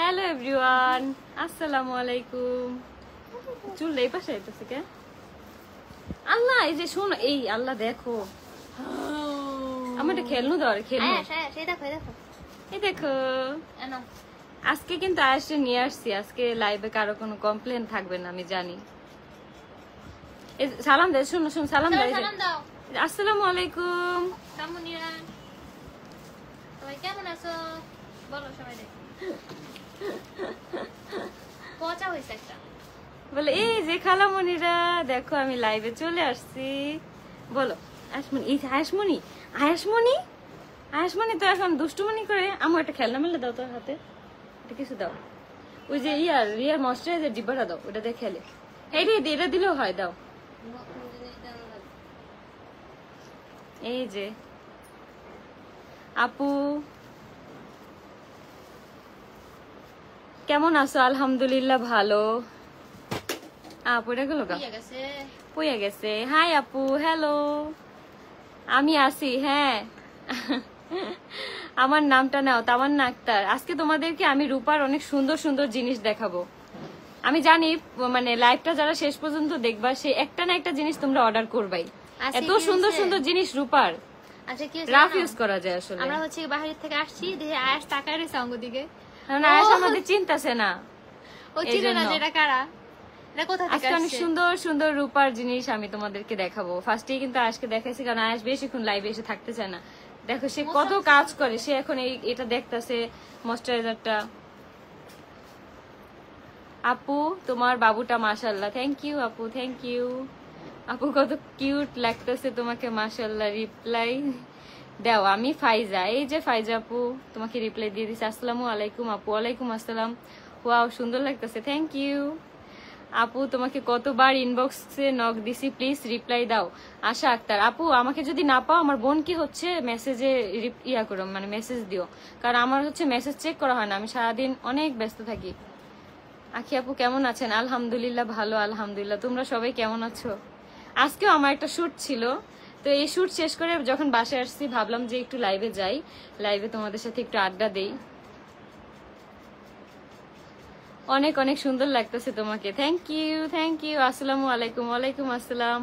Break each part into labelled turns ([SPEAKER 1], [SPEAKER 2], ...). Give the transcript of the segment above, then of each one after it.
[SPEAKER 1] Hello everyone, আসসালামু আলাইকুম। চুল এই পাশে আইতেছে কে? আল্লাহ, এই যে শোনো, এই আল্লাহ দেখো আমার এটা খেলনু দাও, খেলনু এই দেখো। আজকে কিন্তু আয়েশে নিয়ে আসছি, আজকে লাইভে কারো কোনো কমপ্লেন থাকবে না আমি জানি। সালাম দে, শুনো শুন, সালাম দাও। আসসালামু আলাইকুম।
[SPEAKER 2] সবাই কেমন আছো বলো? সবাই পচা হয়েছে একটা
[SPEAKER 1] বলে এই যে খালামণিরা দেখো আমি লাইভে চলে আসছি। বলো আয়াসমণি, এই যে আয়াসমণি, আয়াসমণি, আয়াসমণি তো এখন দুষ্টুমণি করে। আমার একটা খেলনা মেলে দাও তোর হাতে, এটা কিছু দাও। ওই যে রিয়ার ময়শ্চারাইজার ডিব্বাটা দাও, ওটা দিয়ে খেলে। এটা দিলেও হয়, দাও। এই যে আপু কেমন আছো? আলহামদুলিল্লাহ ভালো। আপু এটা গেল পইয়া গেছে। হাই আপু, হ্যালো, আমি আছি। হ্যাঁ আমার নামটা নাও, তামান্না আক্তার। আজকে তোমাদেরকে আমি রূপার অনেক সুন্দর সুন্দর জিনিস দেখাবো। আমি জানি মানে লাইভটা যারা শেষ পর্যন্ত দেখবা সে একটা না একটা জিনিস তোমরা অর্ডার করবাই। এত সুন্দর সুন্দর জিনিস রূপার রাফ ইউজ করা যায়। আসলে
[SPEAKER 2] আমরা হচ্ছে বাইরে থেকে আসছি, দেখে আয়াস তাকায় রয়েছে অঙ্গ দিকে।
[SPEAKER 1] আয়াস আমাদের চিন্তাছে না,
[SPEAKER 2] ও চিনে না যেটা কারা, এটা কোথা থেকে আসছে।
[SPEAKER 1] অনেক সুন্দর সুন্দর রূপার জিনিস আমি তোমাদেরকে দেখাবো। ফার্স্টেই কিন্তু আয়াসকে দেখাইছি, কারণ আয়াস বেশিক্ষণ লাইভে এসে থাকতে চায় না। দেখো সে কত কাজ করে, সে এখন এটা দেখতেছে ময়শ্চারাইজারটা। আপু তোমার বাবুটা মাশাআল্লাহ। থ্যাংক ইউ আপু, থ্যাংক ইউ আপু, কত কিউট লাগতেছে তোমাকে, মাশাআল্লাহ। রিপ্লাই দাও। আমি ফাইজা, এই যে ফাইজা আপু তোমাকে রিপ্লাই দিয়ে দিচ্ছি। আসসালামু আলাইকুম আপু। ওয়ালাইকুম আসসালাম। ওয়াও সুন্দর লাগতেছে, থ্যাংক ইউ আপু। তোমাকে কতবার ইনবক্সে নক দিছি, প্লিজ রিপ্লাই দাও। আশা আক্তার আপু, আমাকে যদি না পাও আমার বোন কি হচ্ছে মেসেজে ইয়া করো, মানে মেসেজ দিও, কারণ আমার হচ্ছে মেসেজ চেক করা হয় না, আমি সারাদিন অনেক ব্যস্ত থাকি। আখি আপু কেমন আছেন? আলহামদুলিল্লাহ ভালো, আলহামদুলিল্লাহ। তোমরা সবাই কেমন আছো? আজকেও আমার একটা শুট ছিল, তো এই শুট শেষ করে যখন বাসায় আসছি ভাবলাম যে একটু লাইভে যাই, লাইভে তোমাদের সাথে একটু আড্ডা দেই। অনেক অনেক সুন্দর লাগতেছে তোমাকে, থ্যাংক ইউ, থ্যাংক ইউ। আসসালামু আলাইকুম। ওয়ালাইকুম আসসালাম।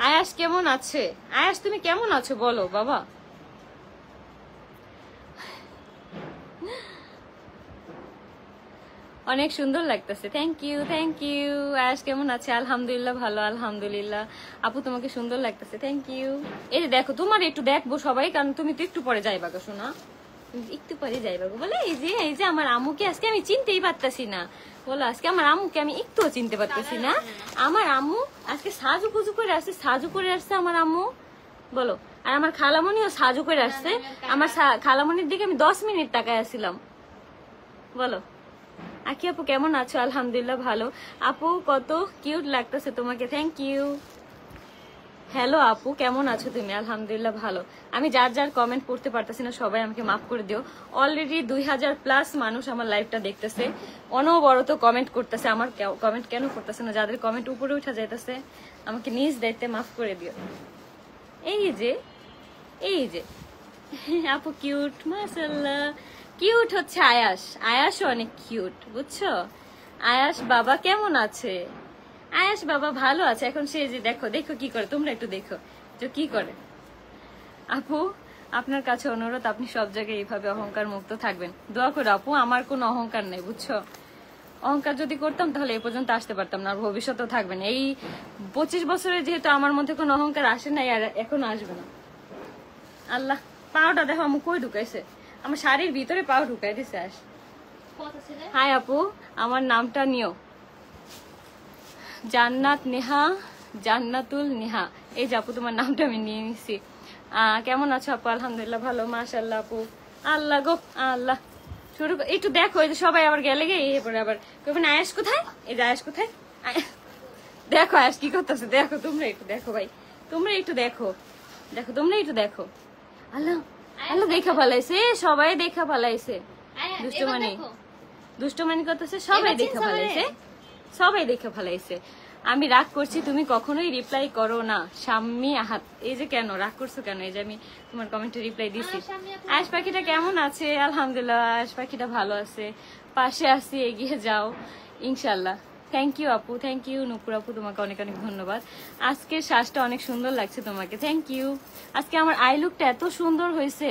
[SPEAKER 1] আয়াস কেমন আছে? আয়াস তুমি কেমন আছো বলো বাবা। অনেক সুন্দর লাগতেছে, thank you, thank you. Ayas কেমন আছে? আলহামদুলিল্লাহ ভালো, আলহামদুলিল্লাহ। আপু তোমাকে সুন্দর লাগতেছে, থ্যাংক ইউ। এই দেখো তোমার একটু দেখবো সবাই, কারণ তুমি তো একটু পরে যাইবা গো শোনা, একটু পরে যাইবা গো। বলে এই যে আমার আম্মুকে আজকে আমি চিনতেই পারতাছি না। বলো আজকে আমার আম্মুকে আমি একটুও চিনতে পারতেছি না। আমার আম্মু আজকে সাজু কুজু করে আসছে, সাজু করে আসছে আমার আম্মু। বলো, আর আমার খালামণিও সাজু করে আসছে। আমার খালামণির দিকে আমি 10 মিনিট তাকায় আসছিলাম। বলো আখি আপু কেমন আছো? আলহামদুলিল্লাহ ভালো। আপু কত কিউট লাগতেছে তোমাকে, থ্যাংক ইউ। হ্যালো আপু কেমন আছো তুমি? আলহামদুলিল্লাহ ভালো। আমি যার যার কমেন্ট পড়তে পারতেছি না সবাই আমাকে মাফ করে দিও। অলরেডি 2000+ মানুষ আমার লাইভটা দেখতেছে, অনবরত কমেন্ট করতেছে। আমার কমেন্ট কেন করতেছে না? যাদের কমেন্ট উপরে উঠা যাইতেছে আমাকে নিজ দায়িত্বে মাফ করে দিও। এই যে আপু কিউট, মাশাআল্লাহ। কিউট হচ্ছে আয়াস, আয়াসও অনেক কিউট, বুঝছো? আয়াস বাবা কেমন আছে? আয়াস বাবা ভালো আছে। এখন সে যে দেখো দেখো কি করে, তোমরা একটু দেখো যে কি করে। আপু আপনার কাছে অনুরোধ, আপনি সব জায়গায় এইভাবে অহংকার মুক্ত থাকবেন। দোয়া করো আপু, আমার কোনো অহংকার নেই, বুঝছো? অহংকার যদি করতাম তাহলে এই পর্যন্ত আসতে পারতাম না, আর ভবিষ্যতেও থাকবে না। এই 25 বছরে যেহেতু আমার মধ্যে কোনো অহংকার আসে নাই, আর এখনো আসবে না। আল্লাহ, পাওটা দেখো আমি কই ঢুকাইছে, আমার শাড়ির ভিতরে পাও ঢুকাই দিছে। আস হাই আপু, আমার নামটা নিও। জান্নাত নেহা, জান্নাতুল নেহা। এই যে আপু তোমার নামটা আমি নিয়ে নিছি। কেমন আছো আপু? আলহামদুলিল্লাহ ভালো, মাশাআল্লাহ আপু। আল্লাহ গো আল্লাহ, শুরু একটু দেখো, এই যে সবাই আবার গেলে গে এরপরে আবার কইবেন আয়াস কোথায়? এই যে আয়াস কোথায়? দেখো আয়াস কি করতেছে, দেখো তোমরা একটু দেখো ভাই, তোমরা একটু দেখো, দেখো তোমরা একটু দেখো। আল্লাহ আল্লাহ দেখা ভালাইছে, সবাই দেখা ভালাইছে। দুষ্টমানি করতেছে, সবাই দেখা ভালাইছে, সবাই দেখে ফেলাইছে। আমি রাগ করছি, তুমি কখনোই রিপ্লাই করো না। শাম্মী আহাত, এই যে কেন রাগ করছো কেন? এই যে আমি তোমার কমেন্টে রিপ্লাই দিছি। আয়েশ পাখিটা কেমন আছে? আলহামদুলিল্লাহ, আয়েশ পাখিটা ভালো আছে, পাশে আছি, এগিয়ে যাও ইনশাল্লাহ। থ্যাংক ইউ আপু, থ্যাংক ইউ নুপুর আপু, তোমাকে অনেক অনেক ধন্যবাদ। আজকের শ্বাসটা অনেক সুন্দর লাগছে তোমাকে, থ্যাংক ইউ। আজকে আমার আই লুকটা এত সুন্দর হয়েছে,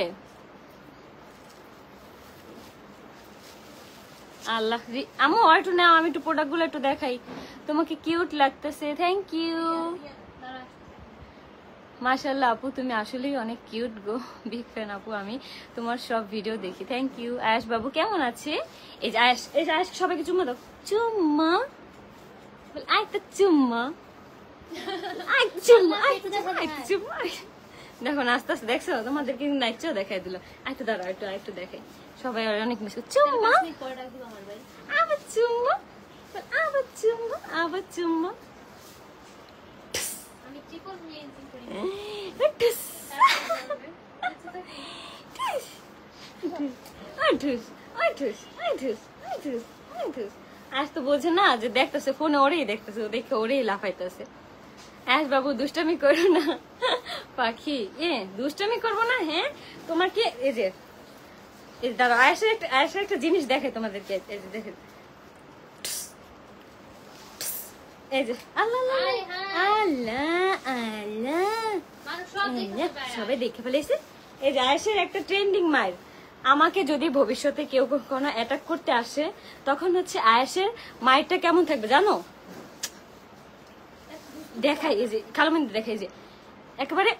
[SPEAKER 1] আল্লাহ। আমু আর একটু নাও, আমি একটু প্রোডাক্ট গুলো একটু দেখাই, তোমাকে কিউট লাগতেছে, থ্যাংক ইউ। মাশাআল্লাহ আপু, তুমি আসলেই অনেক কিউট গো, বিগ ফ্যান আপু, আমি তোমার সব ভিডিও দেখি, থ্যাংক ইউ। আয়েশ বাবু কেমন আছে? এই যে আয়েশ, এই যে আয়েশ, সবাইকে চুম্মা দাও, চুম্মা, আরেকটা চুম্মা, আরেকটা চুম্মা, আরেকটা চুম্মা। দেখো আস্তে আস্তে, দেখছো তোমাদেরকে নাচও দেখাই দিল। আরেকটু দাঁড়াও, একটু দেখাই, সবাই অনেক মিস করছে। চুম্মা, আবার চুম্মা, আবার চুম্মা, আবার চুম্মা। আজ তো বোঝে না যে দেখতেছে ফোনে, ওরেই দেখতেছে, দেখে ওরেই লাফাইতেছে। আয়েশ বাবু দুষ্টামি করো না পাখি, দুষ্টামি করবো না। হ্যাঁ তোমার কি, এই যে দাঁড়াও, আয়েশের একটা জিনিস দেখাই তোমাদেরকে, এই যে দেখে, এই যে আল্লাহ আল্লাহ আল্লাহ, সবাই দেখে ফেলেছে। এই যে আয়েশের একটা ট্রেন্ডিং মায়ের, আমাকে যদি ভবিষ্যতে কেউ কোনো অ্যাটাক করতে আসে, তখন হচ্ছে আয়েশের মায়েরটা কেমন থাকবে জানো? দেখাই, এই যে কালমন্দি দেখাই, যে একেবারে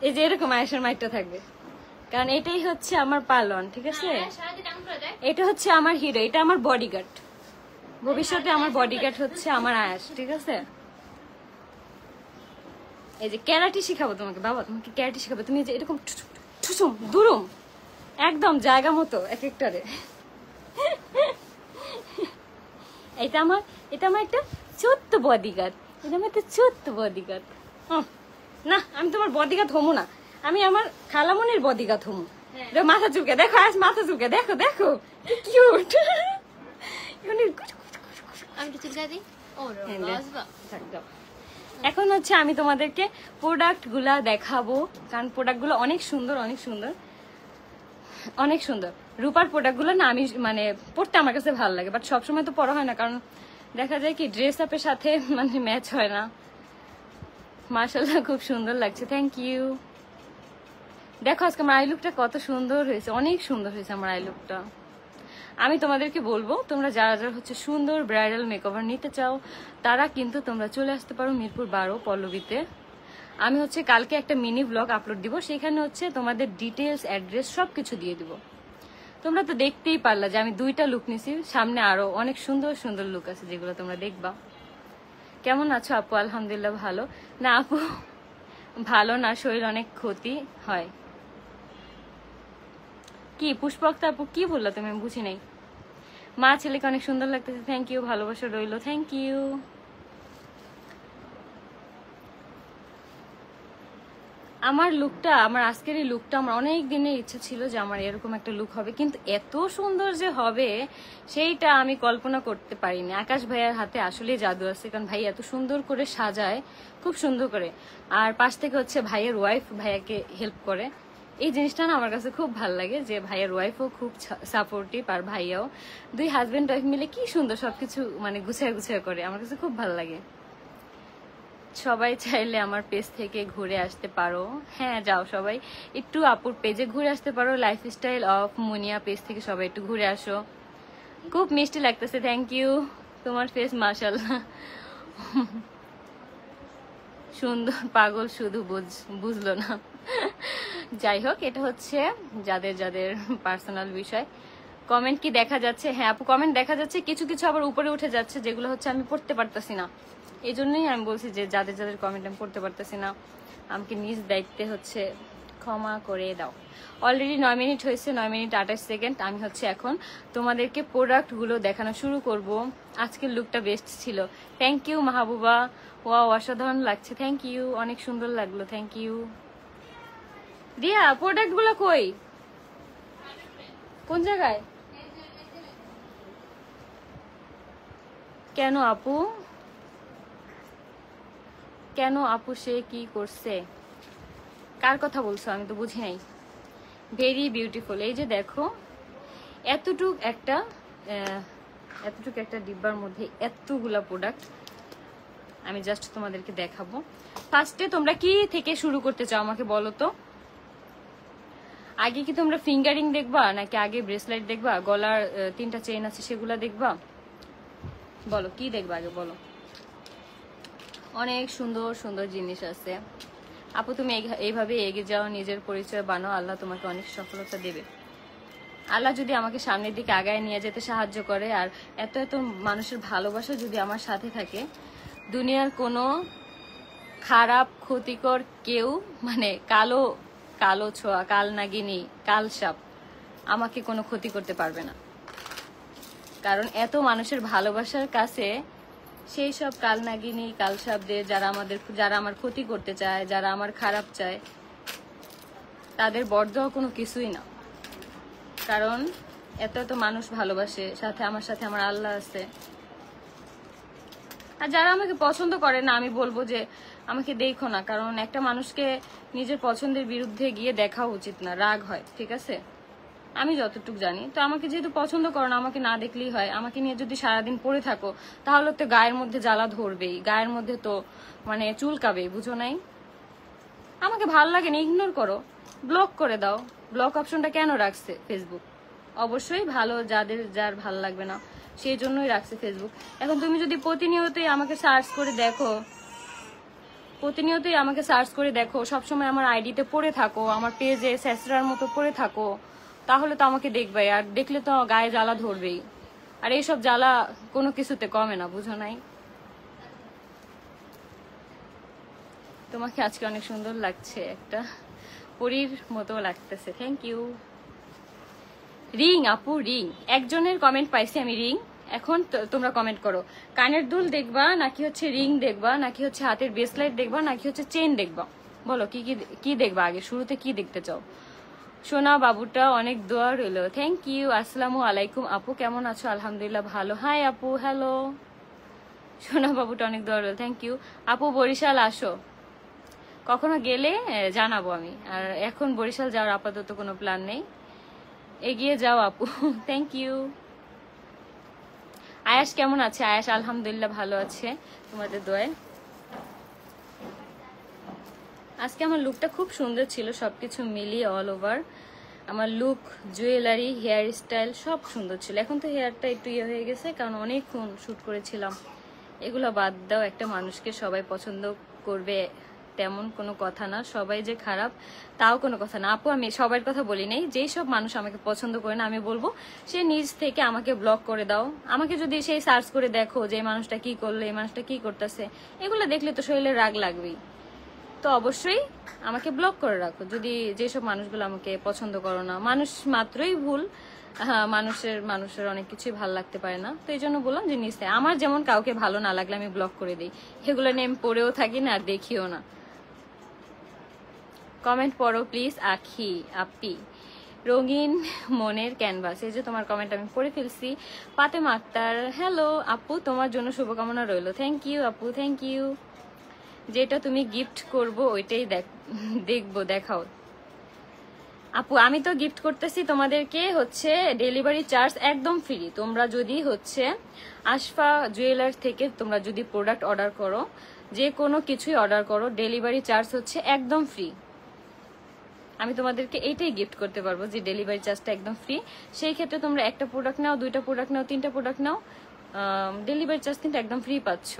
[SPEAKER 1] এই যে এরকম আয়েশের মায়েরটা থাকবে, কারণ এটাই হচ্ছে আমার পালন, ঠিক আছে? এটা হচ্ছে আমার হিরো, এটা আমার বডিগার্ড, ভবিষ্যতে আমার বডিগার্ড হচ্ছে আমার আয়েশ, ঠিক আছে? এই যে ক্যারাটি শিখাবো তোমাকে, বাবা তোমাকে ক্যারাটি শিখাবো, তুমি যে এরকম ঠুসুম দুরুম একদম জায়গা মতো এক একটারে। এটা আমার একটা ছোট্ট বডিগার্ড, এটা আমার একটা ছোট্ট বডিগার্ড। না আমি তোমার বডিগার্ড হমু না, আমি আমার খালামনির বডিগার্ড হমু। মাথা চুলকে দেখো, আজ মাথা চুলকে দেখো, দেখো কি কিউট। এখন হচ্ছে আমি তোমাদেরকে প্রোডাক্ট গুলা দেখাবো, কারণ প্রোডাক্ট গুলো অনেক সুন্দর, অনেক সুন্দর, অনেক সুন্দর। রূপার প্রোডাক্ট গুলো না আমি মানে পড়তে আমার কাছে ভালো লাগে, বাট সবসময় তো পরা হয় না, কারণ দেখা যায় কি ড্রেস আপের সাথে মানে ম্যাচ হয় না। মাশাআল্লাহ খুব সুন্দর লাগছে, থ্যাংক ইউ। দেখো আজকে আমার আই লুকটা কত সুন্দর হয়েছে, অনেক সুন্দর হয়েছে আমার আই লুকটা। আমি তোমাদেরকে বলবো, তোমরা যারা যারা হচ্ছে সুন্দর ব্রাইডাল মেকওভার নিতে চাও, তারা কিন্তু তোমরা চলে আসতে পারো মিরপুর 12 পল্লবীতে। আমি হচ্ছে কালকে একটা মিনি ব্লগ আপলোড দিব, সেখানে হচ্ছে তোমাদের ডিটেলস, অ্যাড্রেস সবকিছু দিয়ে দিব। তোমরা তো দেখতেই পারলা যে আমি 2টা লুক নিছি, সামনে আরো অনেক সুন্দর সুন্দর লুক আছে যেগুলো তোমরা দেখবা। কেমন আছো আপু? আলহামদুলিল্লাহ ভালো। না আপু ভালো না, শরীর অনেক ক্ষতি হয়। কি পুষ্পক্তা আপু কি বললা তুমি? আমি বুঝি নাই। মা ছেলেকে অনেক সুন্দর লাগতেছে, থ্যাংক ইউ, ভালোবাসা রইলো, থ্যাংক ইউ। আমার লুকটা, আমার আজকের এই লুকটা আমার অনেক দিনের ইচ্ছা ছিল যে আমার এরকম একটা লুক হবে, কিন্তু এত সুন্দর যে হবে সেইটা আমি কল্পনা করতে পারিনি। আকাশ ভাইয়ার হাতে আসলে জাদু আছে, কারণ ভাই এত সুন্দর করে সাজায়, খুব সুন্দর করে। আর পাশ থেকে হচ্ছে ভাইয়ের ওয়াইফ ভাইয়াকে হেল্প করে, এই জিনিসটা না আমার কাছে খুব ভালো লাগে, যে ভাইয়ের ওয়াইফও খুব সাপোর্টিভ আর ভাইয়াও, দুই হাজবেন্ড ওয়াইফ মিলে কি সুন্দর সবকিছু মানে গুছিয়ে গুছিয়ে করে, আমার কাছে খুব ভালো লাগে। সবাই চাইলে আমার পেজ থেকে ঘুরে আসতে পারো, হ্যাঁ যাও সবাই একটু আপুর পেজে ঘুরে আসতে পারো, লাইফস্টাইল অফ মুনিয়া পেজ থেকে সবাই একটু ঘুরে আসো। খুব মিষ্টি লাগতেছে, থ্যাংক ইউ। তোমার ফেস মাশাআল্লাহ সুন্দর, পাগল শুধু বুঝলো না। যাই হোক, এটা হচ্ছে যাদের যাদের পার্সোনাল বিষয়। কমেন্ট কি দেখা যাচ্ছে? হ্যাঁ আপু কমেন্ট দেখা যাচ্ছে, কিছু কিছু আবার উপরে উঠে যাচ্ছে যেগুলো হচ্ছে আমি পড়তে পারতেছি না, এই জন্যই আমি বলছি যে যাদের যাদের কমেন্ট আমি পড়তে পারতেছি না, আমাকে নিজ দায়িত্বে হচ্ছে ক্ষমা করে দাও। অলরেডি 9 মিনিট হয়েছে, 9 মিনিট 28 সেকেন্ড। আমি হচ্ছে এখন তোমাদেরকে প্রোডাক্টগুলো দেখানো শুরু করব। আজকের লুকটা বেস্ট ছিল, থ্যাংক ইউ মাহবুবা, ওয়াও অসাধারণ লাগছে, থ্যাংক ইউ, অনেক সুন্দর লাগলো, থ্যাংক ইউ। রিয়া প্রোডাক্টগুলো কই, কোন জায়গায়? কেন আপু, কেন আপু সে কি করছে? কার কথা বলছো আমি তো বুঝি নাই। Very beautiful. এই যে দেখো এতটুক একটা ডিব্বার মধ্যে এতগুলা প্রোডাক্ট আমি জাস্ট তোমাদেরকে দেখাবো। ফার্স্টে তোমরা কি থেকে শুরু করতে চাও আমাকে বলো তো? আগে কি তোমরা ফিঙ্গারিং দেখবা নাকি আগে ব্রেসলেট দেখবা, গলার 3টা চেইন আছে সেগুলা দেখবা? বলো কি দেখবা আগে বলো। অনেক সুন্দর সুন্দর জিনিস আছে আপু, তুমি এইভাবে এগিয়ে যাও, নিজের পরিচয় বানাও, আল্লাহ তোমাকে অনেক সফলতা দেবে। আল্লাহ যদি আমাকে সামনের দিকে আগায় নিয়ে যেতে সাহায্য করে, আর এত এত মানুষের ভালোবাসা যদি আমার সাথে থাকে, দুনিয়ার কোনো খারাপ ক্ষতিকর কেউ, মানে কালো কালো ছোঁয়া, কাল নাগিনী, কাল সাপ আমাকে কোনো ক্ষতি করতে পারবে না। কারণ এত মানুষের ভালোবাসার কাছে সেই সব কাল নাগিনী, কাল সাপদের, যারা আমার ক্ষতি করতে চায়, যারা আমার খারাপ চায়, তাদের বরদোয়া কোনো কিছুই না। কারণ এত এত মানুষ ভালোবাসে, সাথে আমার আল্লাহ আছে। আর যারা আমাকে পছন্দ করে না, আমি বলবো যে আমাকে দেখো না, কারণ একটা মানুষকে নিজের পছন্দের বিরুদ্ধে গিয়ে দেখা উচিত না, রাগ হয়, ঠিক আছে? আমি যতটুকু জানি। তো আমাকে যেহেতু পছন্দ করো না, আমাকে না দেখলেই হয়। আমাকে নিয়ে যদি সারাদিন পড়ে থাকো তাহলে তো গায়ের মধ্যে জ্বালা ধরবেই, গায়ের মধ্যে তো মানে চুলকাবেই, বুঝো নাই? আমাকে ভাল লাগে না, ইগনোর করো, ব্লক করে দাও। ব্লক অপশনটা কেন রাখছে ফেসবুক? অবশ্যই ভালো, যার ভালো লাগবে না সেই জন্যই রাখছে ফেসবুক। এখন তুমি যদি প্রতিনিয়তই আমাকে সার্চ করে দেখো, সবসময় আমার আইডিতে পড়ে থাকো, আমার পেজে স্যাসরার মতো পড়ে থাকো, তাহলে তো আমাকে দেখবে, আর দেখলে তো গায়ে জ্বালা ধরবেই। আর এইসব জ্বালা কোনো কিছুতে কমে না, বুঝো নাই? তোমাকে আজকে অনেক সুন্দর লাগছে, একটা পরীর মতো লাগতেছে। Thank you. রিং আপু, রিং একজনের কমেন্ট পাইছি আমি, রিং। এখন তোমরা কমেন্ট করো, কানের দুল দেখবা নাকি হচ্ছে রিং দেখবা, নাকি হচ্ছে হাতের ব্রেসলেট দেখবা, নাকি হচ্ছে চেন দেখবা? বলো কি দেখবা আগে, শুরুতে কি দেখতে চাও? সোনা বাবুটা অনেক দোয়া রইল। Thank you. আসসালামু আলাইকুম আপু, কেমন আছো? আলহামদুলিল্লাহ ভালো। হাই আপু, হ্যালো। সোনা বাবুটা অনেক দোয়া রইল, থ্যাংক ইউ আপু। বরিশাল আসো, কখনো গেলে জানাবো আমি। আর এখন বরিশাল যাওয়ার আপাতত কোনো প্ল্যান নেই, এগিয়ে যাও আপু। Thank you. আয়াস কেমন আছে? আয়াস আলহামদুলিল্লাহ ভালো আছে তোমাদের দোয়ায়। আজকে আমার লুকটা খুব সুন্দর ছিল, সবকিছু মিলিয়ে অল ওভার আমার লুক, জুয়েলারি, হেয়ার স্টাইল সব সুন্দর ছিল। এখন তো হেয়ারটা একটু ইয়ে হয়ে গেছে, কারণ অনেকক্ষণ শ্যুট করেছিলাম। এগুলো বাদ দাও, একটা মানুষকে সবাই পছন্দ করবে তেমন কোনো কথা না, সবাই যে খারাপ তাও কোনো কথা না আপু। আমি সবার কথা বলি নাই, যেই সব মানুষ আমাকে পছন্দ করে না, আমি বলবো সে নিজ থেকে আমাকে ব্লক করে দাও। আমাকে যদি সেই সার্চ করে দেখো যে এই মানুষটা কি করলো, এই মানুষটা কি করতেছে, এগুলো দেখলে তো শরীরে রাগ লাগবেই। তো অবশ্যই আমাকে ব্লক করে রাখো যদি যেসব মানুষগুলো আমাকে পছন্দ করো না। মানুষ মাত্রই ভুল, হ্যাঁ, মানুষের অনেক কিছুই ভালো লাগতে পারে না। তো এই জন্য বললাম যে নিশ্চয় আমার যেমন কাউকে ভালো না লাগলে আমি ব্লক করে দিই, এগুলো নিয়ে আমি পড়েও থাকি না আর দেখিও না। কমেন্ট পড়ো প্লিজ। আখি আপি, রঙিন মনের ক্যানভাস, এই যে তোমার কমেন্ট আমি পড়ে ফেলছি। ফাতেমা আক্তার, হ্যালো আপু, তোমার জন্য শুভকামনা রইল। থ্যাংক ইউ আপু, থ্যাংক ইউ। যেটা তুমি গিফট করবো ওইটাই দেখবো, দেখাও আপু। আমি তো গিফট করতেছি তোমাদেরকে হচ্ছে ডেলিভারি চার্জ একদম ফ্রি। তোমরা যদি হচ্ছে আশফা জুয়েলার্স থেকে তোমরা যদি প্রোডাক্ট অর্ডার করো, যে কোনো কিছুই অর্ডার করো, ডেলিভারি চার্জ হচ্ছে একদম ফ্রি। আমি তোমাদেরকে এইটাই গিফট করতে পারবো যে ডেলিভারি চার্জটা একদম ফ্রি। সেই ক্ষেত্রে তোমরা একটা প্রোডাক্ট নাও, 2টা প্রোডাক্ট নাও, 3টা প্রোডাক্ট নাও, ডেলিভারি চার্জ কিন্তু একদম ফ্রি পাচ্ছ।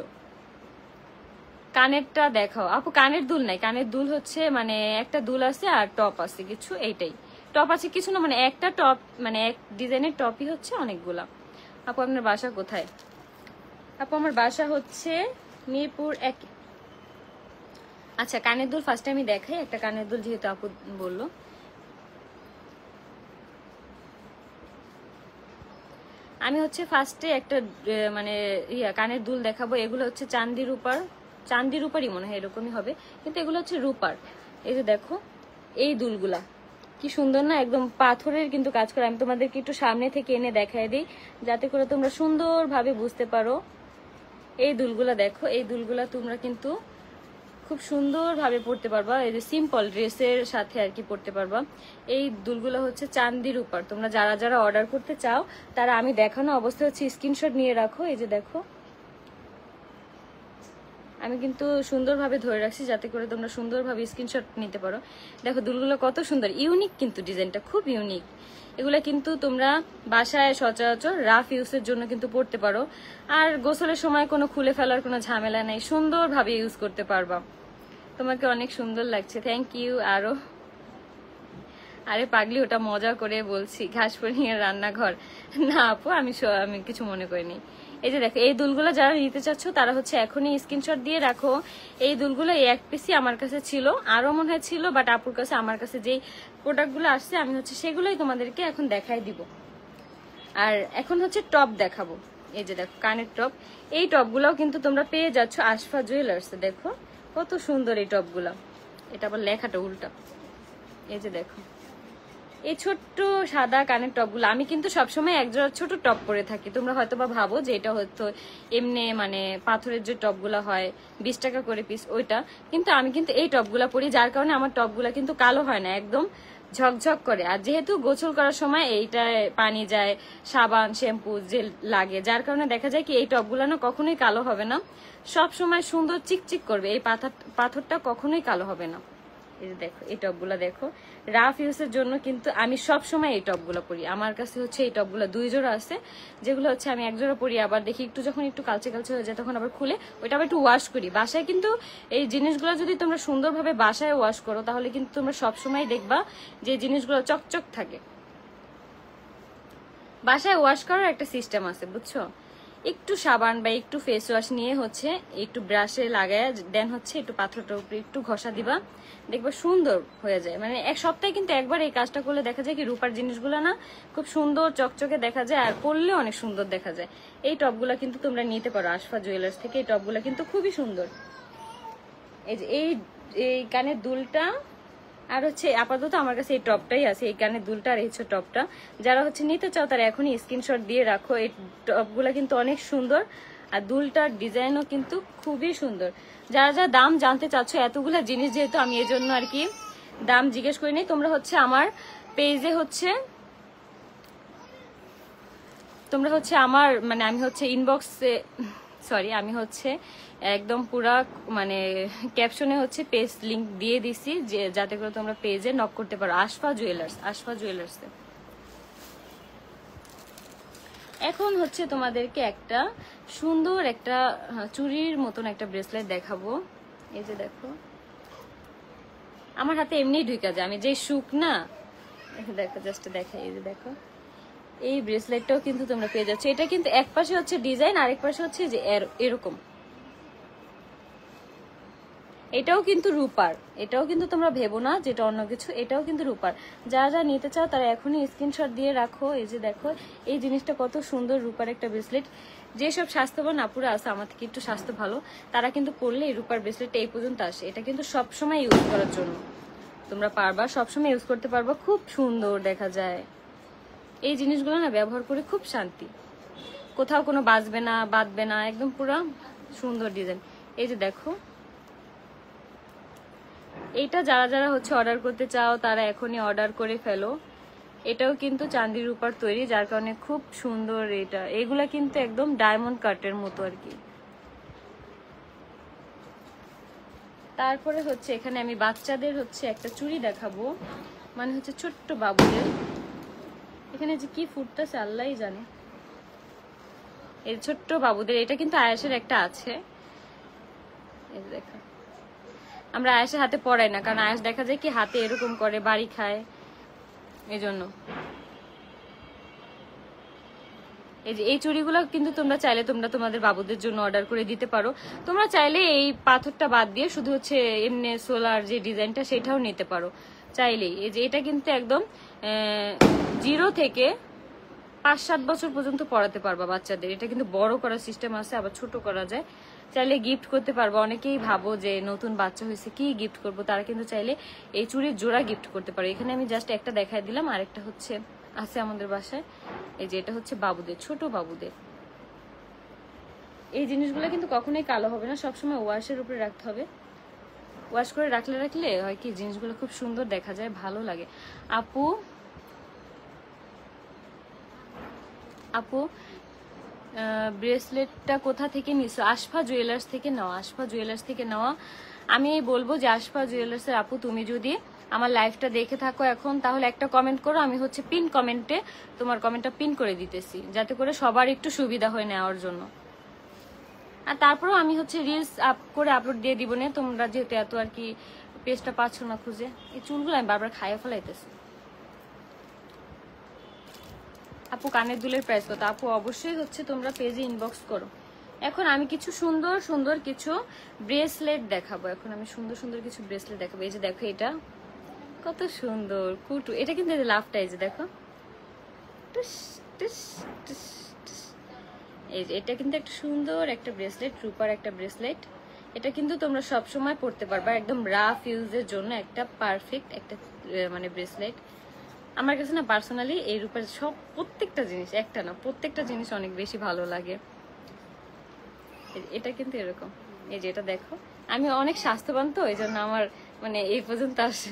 [SPEAKER 1] কানেরটা দেখাও আপু। কানের দুল নাই, কানের দুল হচ্ছে মানে একটা দুল আছে আর টপ আছে কিছু, এইটাই। টপ আছে কিছু না, মানে একটা টপ, মানে এক ডিজাইনের টপই হচ্ছে অনেকগুলা। আপু আপনার বাসা কোথায়? আপু আমার বাসা হচ্ছে মিরপুর 1। আচ্ছা কানের দুল ফার্স্টে আমি দেখাই, একটা কানের দুল যেহেতু আপু বললো। আমি হচ্ছে ফার্স্টে একটা মানে কানের দুল দেখাবো। এগুলো হচ্ছে চান্দি রূপারই মনে হয়, এরকমই হবে, কিন্তু এগুলো হচ্ছে রূপার। এই যে দেখো এই দুলগুলা কি সুন্দর না, একদম পাথরের কিন্তু কাজ করে। আমি তোমাদেরকে একটু সামনে থেকে এনে দেখাই দিই যাতে করে তোমরা সুন্দরভাবে বুঝতে পারো এই দুলগুলা দেখো, এই দুলগুলা তোমরা কিন্তু খুব সুন্দরভাবে পরতে পারবা, এই যে সিম্পল ড্রেসের সাথে আর কি পরতে পারবা। এই দুলগুলো হচ্ছে চান্দির উপর। তোমরা যারা যারা অর্ডার করতে চাও তারা আমি দেখানো অবস্থায় হচ্ছে স্ক্রিনশট নিয়ে রাখো। এই যে দেখো, আমি কিন্তু সুন্দরভাবে ধরে রাখছি যাতে করে তোমরা সুন্দরভাবে স্ক্রিনশট নিতে পারো। দেখো দুলগুলো কত সুন্দর, ইউনিক কিন্তু ডিজাইনটা খুব ইউনিক। এগুলা কিন্তু তোমরা বাসায় সচরাচর রাফ ইউজের জন্য কিন্তু পরতে পারো, আর গোসলের সময় কোনো খুলে ফেলার কোনো ঝামেলা নেই, সুন্দরভাবে ইউজ করতে পারবা। তোমাকে অনেক সুন্দর লাগছে, থ্যাংক ইউ। আরে পাগলি, ওটা মজা করে বলছি, ঘাসপুরিয়ার রান্নাঘর না আপু, আমি কিছু মনে করিনি। এই যে দেখো, এই দুলগুলো যারা নিতে চাচ্ছ তারা হচ্ছে এখনই স্ক্রিনশট দিয়ে রাখো। এই দুলগুলো এই এক পিসই আমার কাছে ছিল, আরো মনে হয় ছিল, বাট আপুর কাছে আমার কাছে যেই প্রোডাক্টগুলো আসছে আমি হচ্ছে সেগুলোই তোমাদেরকে এখন দেখাই দিব। আর এখন হচ্ছে টপ দেখাবো। এই যে দেখো কানের টপ, এই টপগুলোও কিন্তু তোমরা পেয়ে যাচ্ছ আশফা জুয়েলার্সে। দেখো কত সুন্দর এই টপগুলো, এটা আবার লেখাটা উল্টা। এই যে দেখো এই ছোট্ট সাদা কানের টপগুলো, আমি কিন্তু সবসময় একজোড়া ছোট টপ পরে থাকি। তোমরা হয়তো বা ভাবো যে এটা হয়তো এমনি মানে পাথরের যে টপগুলো হয় 20 টাকা করে পিস, ওইটা কিন্তু আমি কিন্তু এই টপগুলা পরি, যার কারণে আমার টপগুলা কিন্তু কালো হয় না, একদম ঝকঝক করে। আর যেহেতু গোসল করার সময় এইটায় পানি যায়, সাবান শ্যাম্পু যে লাগে, যার কারণে দেখা যায় কি এই টপগুলা না কখনোই কালো হবে না, সব সময় সুন্দর চিকচিক করবে। এই পাথরটা কখনোই কালো হবে না। এই যে দেখো এই টপগুলা দেখো, রাফ ইউজের জন্য কিন্তু আমি সব সময় এই টপগুলো পরি। আমার কাছে হচ্ছে এই টপগুলো 2 জোড়া আছে, যেগুলো হচ্ছে আমি 1 জোড়া পরি, আবার দেখি একটু যখন একটু কালচে কালচে হয়ে যায় তখন আবার খুলে ওইটা আবার একটু ওয়াশ করি বাসায়। কিন্তু এই জিনিসগুলো যদি তোমরা সুন্দরভাবে বাসায় ওয়াশ করো তাহলে কিন্তু তোমরা সব সময় দেখবা যে জিনিসগুলো চকচক থাকে। বাসায় ওয়াশ করার একটা সিস্টেম আছে, বুঝছো? একটু সাবান বা একটু ফেস ওয়াশ নিয়ে হচ্ছে একটু ব্রাশে লাগায় দেন হচ্ছে একটু পাথরটার উপরে একটু ঘষা দিবা, দেখবা সুন্দর হয়ে যায়। মানে এক সপ্তাহে কিন্তু একবার এই কাজটা করলে দেখা যায় কি রূপার জিনিসগুলো না খুব সুন্দর চকচকে দেখা যায়, আর পরলে অনেক সুন্দর দেখা যায়। এই টপগুলা কিন্তু তোমরা নিতে পারো আশফা জুয়েলার্স থেকে, এই টপগুলা কিন্তু খুবই সুন্দর। এই যে এই কানের দুলটা, আর হচ্ছে আপাতত আমার কাছে এই টপটাই আছে, এই কানের দুলটা আর এই হচ্ছে টপটা। যারা হচ্ছে নিতে চাও তারা এখনই স্ক্রিনশট দিয়ে রাখো। এই টপগুলা কিন্তু অনেক সুন্দর, আর দুলটার ডিজাইনও কিন্তু খুবই সুন্দর। যারা যারা দাম জানতে চাচ্ছ, এতগুলা জিনিস যেহেতু আমি এই জন্য আর কি দাম জিজ্ঞেস করিনি। তোমরা হচ্ছে আমার পেজে হচ্ছে তোমরা হচ্ছে আমার মানে আমি হচ্ছে ইনবক্সে আমি হচ্ছে একদম পুরা মানে ক্যাপশনে হচ্ছে পেজ লিংক দিয়ে দিছি, যে যাতে করে তোমরা পেজে নক করতে পারো আশফা জুয়েলার্সে। এখন হচ্ছে তোমাদেরকে একটা সুন্দর একটা চুড়ির মতন একটা ব্রেসলেট দেখাবো। এই যে দেখো, আমার হাতে এমনিই ঢুকা যায়, আমি যে শুক না, দেখো জাস্ট দেখাই। এই যে দেখো, এই ব্রেসলেটটাও কিন্তু তোমরা পেয়ে যাচ্ছ। এটা কিন্তু এক পাশে হচ্ছে ডিজাইন, আরেক পাশে হচ্ছে যে এরকম। এটাও কিন্তু রূপার, এটাও কিন্তু তোমরা ভেবো না যেটা অন্য কিছু, এটাও কিন্তু রূপার। যারা যারা নিতে চাও তারা এখনই স্ক্রিনশট দিয়ে রাখো। এই যে দেখো এই জিনিসটা কত সুন্দর, রূপার একটা ব্রেসলেট। যেসব স্বাস্থ্যবান আপুরা আছে, আমার থেকে একটু স্বাস্থ্য ভালো, তারা কিন্তু পরলে এই রূপার ব্রেসলেটটা এই পর্যন্ত আসে। এটা কিন্তু সবসময় ইউজ করার জন্য তোমরা পারবা, সবসময় ইউজ করতে পারবা, খুব সুন্দর দেখা যায়। এই জিনিসগুলো না ব্যবহার করে খুব শান্তি, কোথাও কোনো বাজবে না বাঁধবে না, একদম পুরো সুন্দর ডিজাইন। এই যে দেখো, এইটা যারা যারা হচ্ছে অর্ডার করতে চাও তারা এখনই অর্ডার করে ফেলো। এটাও কিন্তু চাঁদির রূপার তৈরি, যার কারণে খুব সুন্দর। এগুলা কিন্তু একদম ডায়মন্ড কাটের মতো আর কি। তারপরে হচ্ছে এখানে আমি বাচ্চাদের হচ্ছে একটা চুড়ি দেখাবো, মানে হচ্ছে ছোট্ট বাবুদের। এখানে যে কি ফুটতেছে আল্লাহই জানে। এই ছোট্ট বাবুদের, এটা কিন্তু আয়েশের একটা আছে। এই দেখো, আমরা আয়েশের হাতে পড়াই না, কারণ আয়েশ দেখা যায় কি হাতে এরকম করে বাড়ি খায়, এই জন্য। এই যে এই চুড়িগুলো কিন্তু তোমরা চাইলে তোমরা তোমাদের বাবুদের জন্য অর্ডার করে দিতে পারো। তোমরা চাইলে এই পাথরটা বাদ দিয়ে শুধু হচ্ছে এমনি সোলার যে ডিজাইনটা সেটাও নিতে পারো চাইলেই। এই যে এটা কিন্তু একদম 0 থেকে 5-7 বছর পর্যন্ত পড়াতে পারবা বাচ্চাদের। এটা কিন্তু বড় করার সিস্টেম আছে, আবার ছোট করা যায়, চাইলে গিফট করতে পারবো। অনেকেই ভাবো যে নতুন বাচ্চা হয়েছে কি গিফট করবো, তারা কিন্তু চাইলে এই চুড়ির জোড়া গিফট করতে পারো। এখানে আমি জাস্ট একটা দেখাই দিলাম, আরেকটা হচ্ছে আছে আমাদের বাসায়। এই যে এটা হচ্ছে বাবুদের, ছোট বাবুদের। এই জিনিসগুলো কিন্তু কখনোই কালো হবে না, সবসময় ওয়াশের উপরে রাখতে হবে। ওয়াশ করে রাখলে হয় কি জিনিসগুলো খুব সুন্দর দেখা যায়, ভালো লাগে। আপু আপু ব্রেসলেটটা কোথা থেকে নিছো? আশফা জুয়েলার্স থেকে নেওয়া, আশফা জুয়েলার্স থেকে নেওয়া। আমি বলবো যে আশফা জুয়েলার্সের আপু, তুমি যদি আমার লাইভটা দেখে থাকো এখন, তাহলে একটা কমেন্ট করো। আমি হচ্ছে পিন কমেন্টে তোমার কমেন্টটা পিন করে দিতেছি, যাতে করে সবার একটু সুবিধা হয় নেওয়ার জন্য। আর তারপরেও আমি হচ্ছে রিলস আপ করে আপলোড দিয়ে দিব না, তোমরা যেহেতু এত আর কি পেজটা পাচ্ছ না খুঁজে। এই চুলগুলো আমি বারবার খাইয়া ফেলাইতেছি। আপু কানের দুলের প্রাইস কত? আপু অবশ্যই হচ্ছে তোমরা পেজে ইনবক্স করো। এখন আমি কিছু সুন্দর সুন্দর কিছু ব্রেসলেট দেখাবো। এখন আমি সুন্দর সুন্দর কিছু ব্রেসলেট দেখাবো। এই যে দেখো, এটা কত সুন্দর কুটু। এটা কিন্তু এই যে লাভটা, এই যে দেখো, টুস টুস টুস টুস। এই যে এটা কিন্তু একটা সুন্দর একটা ব্রেসলেট, রূপার একটা ব্রেসলেট। এটা কিন্তু তোমরা সব সময় পড়তে পারবা, একদম রাফ ইউজের জন্য একটা পারফেক্ট একটা মানে ব্রেসলেট। আমার কাছে না পার্সোনালি এই রূপের সব প্রত্যেকটা জিনিস, একটা না প্রত্যেকটা জিনিস অনেক বেশি ভালো লাগে। এটা কিন্তু এরকম, এই যে এটা দেখো, আমি অনেক স্বাস্থ্যবান তো, এই জন্য আমার মানে এই পর্যন্ত আসে।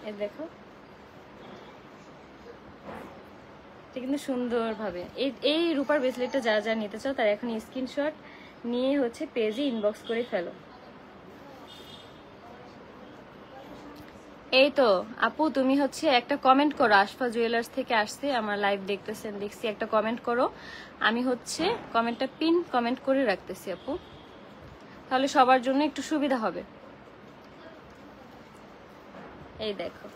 [SPEAKER 1] এই দেখো, এটা কিন্তু সুন্দর ভাবে এই রূপার ব্রেসলেটটা যারা যারা নিতে চাও তারা এখন স্ক্রিনশট নিয়ে হচ্ছে পেজে ইনবক্স করে ফেলো। এই তো আপু, তুমি হচ্ছে একটা কমেন্ট করো। আশফা জুয়েলার্স থেকে আসছে, আমার লাইভ দেখতেছেন, দেখছি, একটা কমেন্ট করো। আমি হচ্ছে কমেন্টটা পিন কমেন্ট করে রাখতেছি আপু, তাহলে সবার জন্য একটু সুবিধা হবে। এই দেখো,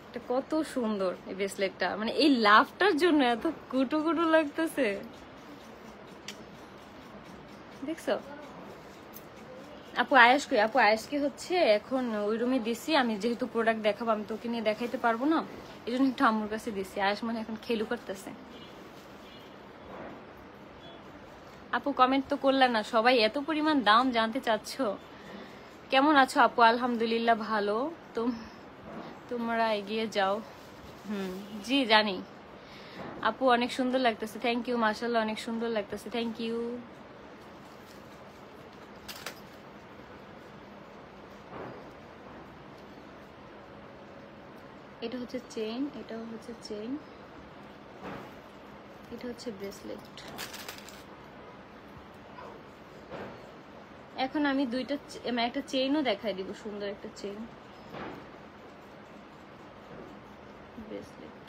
[SPEAKER 1] এটা কত সুন্দর এই ব্রেসলেটটা, মানে এই লাভটার জন্য এত কুটু কুটু লাগতেছে, দেখছো? আপু আয়েশ কই? আপু আয়েশকে হচ্ছে এখন ওই রুমে দিছি। আমি যেহেতু প্রোডাক্ট দেখাবো, আমি তোকে নিয়ে দেখাইতে পারবো না, এই জন্য একটু আম্মুর কাছে দিছি। আয়েশ মানে এখন খেলু করতেছে। আপু কমেন্ট তো করলে না, সবাই এত পরিমাণ দাম জানতে চাচ্ছ। কেমন আছো আপু? আলহামদুলিল্লাহ ভালো। তোমরা এগিয়ে যাও। জি জানি আপু, অনেক সুন্দর লাগতেছে, থ্যাংক ইউ। মাশাআল্লাহ, অনেক সুন্দর লাগতেছে, থ্যাংক ইউ। এটা হচ্ছে চেইন, এটাও হচ্ছে চেইন, এটা হচ্ছে ব্রেসলেট। এখন আমি দুইটা একটা চেইনও দেখাই দিব, সুন্দর একটা চেইন ব্রেসলেট।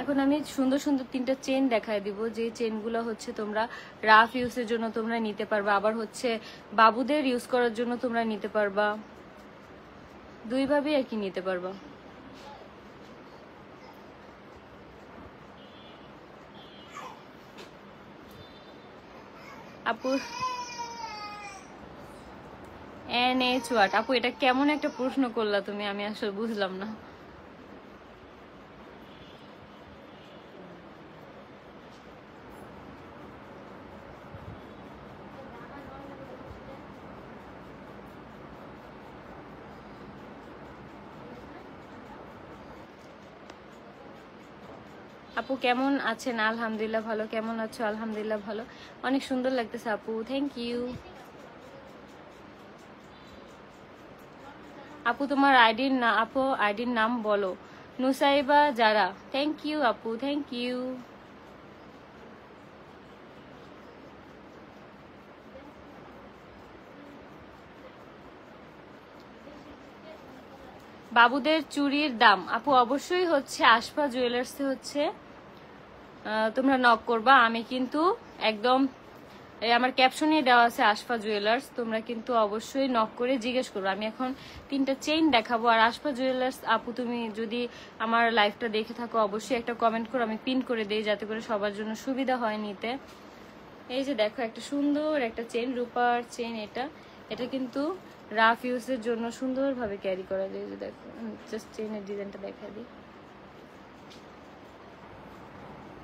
[SPEAKER 1] এখন আমি সুন্দর সুন্দর তিনটা চেইন দেখাই দিব, যে চেইনগুলো হচ্ছে তোমরা রাফ ইউজের জন্য তোমরা নিতে পারবা, আবার হচ্ছে বাবুদের ইউজ করার জন্য তোমরা নিতে পারবা, দুইভাবেই আর কি নিতে পারবা। আপু NH ওয়াট? আপু এটা কেমন একটা প্রশ্ন করলা তুমি, আমি আসলে বুঝলাম না। আপু কেমন আছেন? আলহামদুলিল্লাহ ভালো। কেমন আছো? আলহামদুলিল্লাহ ভালো। অনেক সুন্দর লাগতেছে আপু, থ্যাংক ইউ। আপু তোমার আইডির নাম বলো। নুসাইবা যারা, থ্যাংক ইউ আপু, থ্যাংক ইউ। বাবুদের চুড়ির দাম আপু অবশ্যই হচ্ছে আশফা জুয়েলার্সে হচ্ছে তোমরা নক করবা। আমি কিন্তু একদম আমার ক্যাপশনে দেওয়া আছে আশফা জুয়েলার্স, তোমরা কিন্তু অবশ্যই নক করে জিজ্ঞেস করো। আমি এখন তিনটা চেইন দেখাবো। আর আশফা জুয়েলার্স আপু, তুমি যদি আমার লাইভটা দেখে থাকো অবশ্যই একটা কমেন্ট করো, আমি পিন করে দেই, যাতে করে সবার জন্য সুবিধা হয় নিতে। এই যে দেখো, একটা সুন্দর একটা চেইন, রূপার চেইন। এটা কিন্তু রাফ ইউজের জন্য সুন্দরভাবে ক্যারি করা যায়। যে দেখো, জাস্ট চেইনের ডিজাইনটা দেখা দিই।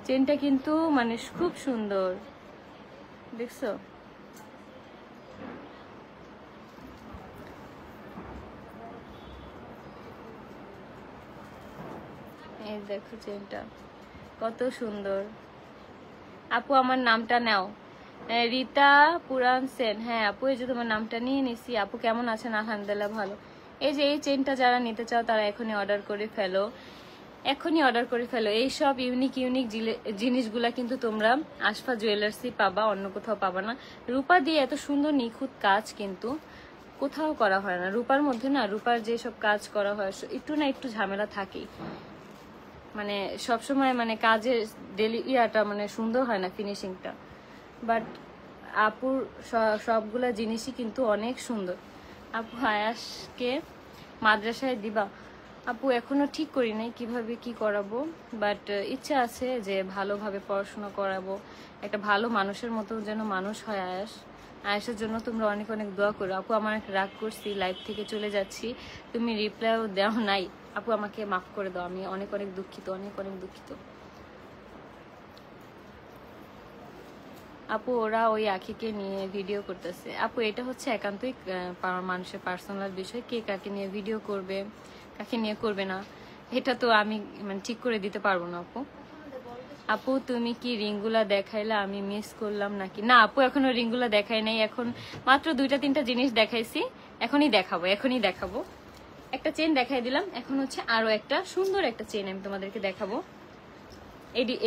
[SPEAKER 1] চেইনটা কিন্তু মানে খুব সুন্দর, দেখছো? এই দেখো চেইনটা কত সুন্দর। আপু আমার নামটা নাও। রীতা পুরান সেন, হ্যাঁ আপু এই যে তোমার নামটা নিয়ে নিছি। আপু কেমন আছেন? আলহামদুলিল্লাহ ভালো। এই যে এই চেনটা যারা নিতে চাও তারা এখনই অর্ডার করে ফেলো, এখনই অর্ডার করে ফেলো। এই সব ইউনিক ইউনিক জিনিসগুলা কিন্তু তোমরা আশফা জুয়েলার্সই পাবা, অন্য কোথাও পাবা না। রূপা দিয়ে এত সুন্দর নিখুঁত কাজ কিন্তু কোথাও করা হয় না। রূপার মধ্যে না, রূপার যেসব কাজ করা হয় একটু না একটু ঝামেলা থাকেই, মানে সবসময় মানে কাজের ইয়াটা মানে সুন্দর হয় না, ফিনিশিংটা। বাট আপুর সবগুলা জিনিসই কিন্তু অনেক সুন্দর। আপু আয়াসকে মাদ্রাসায় দিবা? আপু এখনো ঠিক করি নাই কিভাবে কি করাবো, বাট ইচ্ছা আছে যে ভালোভাবে পড়াশোনা করাবো, একটা ভালো মানুষের মতো যেন মানুষ হয় আয়াস। আয়াসের জন্য তোমরা অনেক অনেক দোয়া করো। আপু আমার রাগ করছি, লাইভ থেকে চলে যাচ্ছি, তুমি রিপ্লাইও দেও নাই। আপু আমাকে মাফ করে দাও, আমি অনেক অনেক দুঃখিত, অনেক অনেক দুঃখিত। আপু ওরা ওই আখিকে নিয়ে ভিডিও করতেছে। আপু এটা হচ্ছে একান্তই মানুষের পার্সোনাল বিষয়, কে কাকে নিয়ে ভিডিও করবে কাকে নিয়ে করবে না এটা তো আমি মানে ঠিক করে দিতে পারবো না আপু। আপু তুমি কি রিংগুলা দেখাইলা, আমি মিস করলাম নাকি? না আপু এখনো রিংগুলা দেখাই নাই, এখন মাত্র 2-3টা জিনিস দেখাইছি, এখনই দেখাবো। একটা চেন দেখাই দিলাম, এখন হচ্ছে আরো একটা সুন্দর একটা চেন আমি তোমাদেরকে দেখাবো।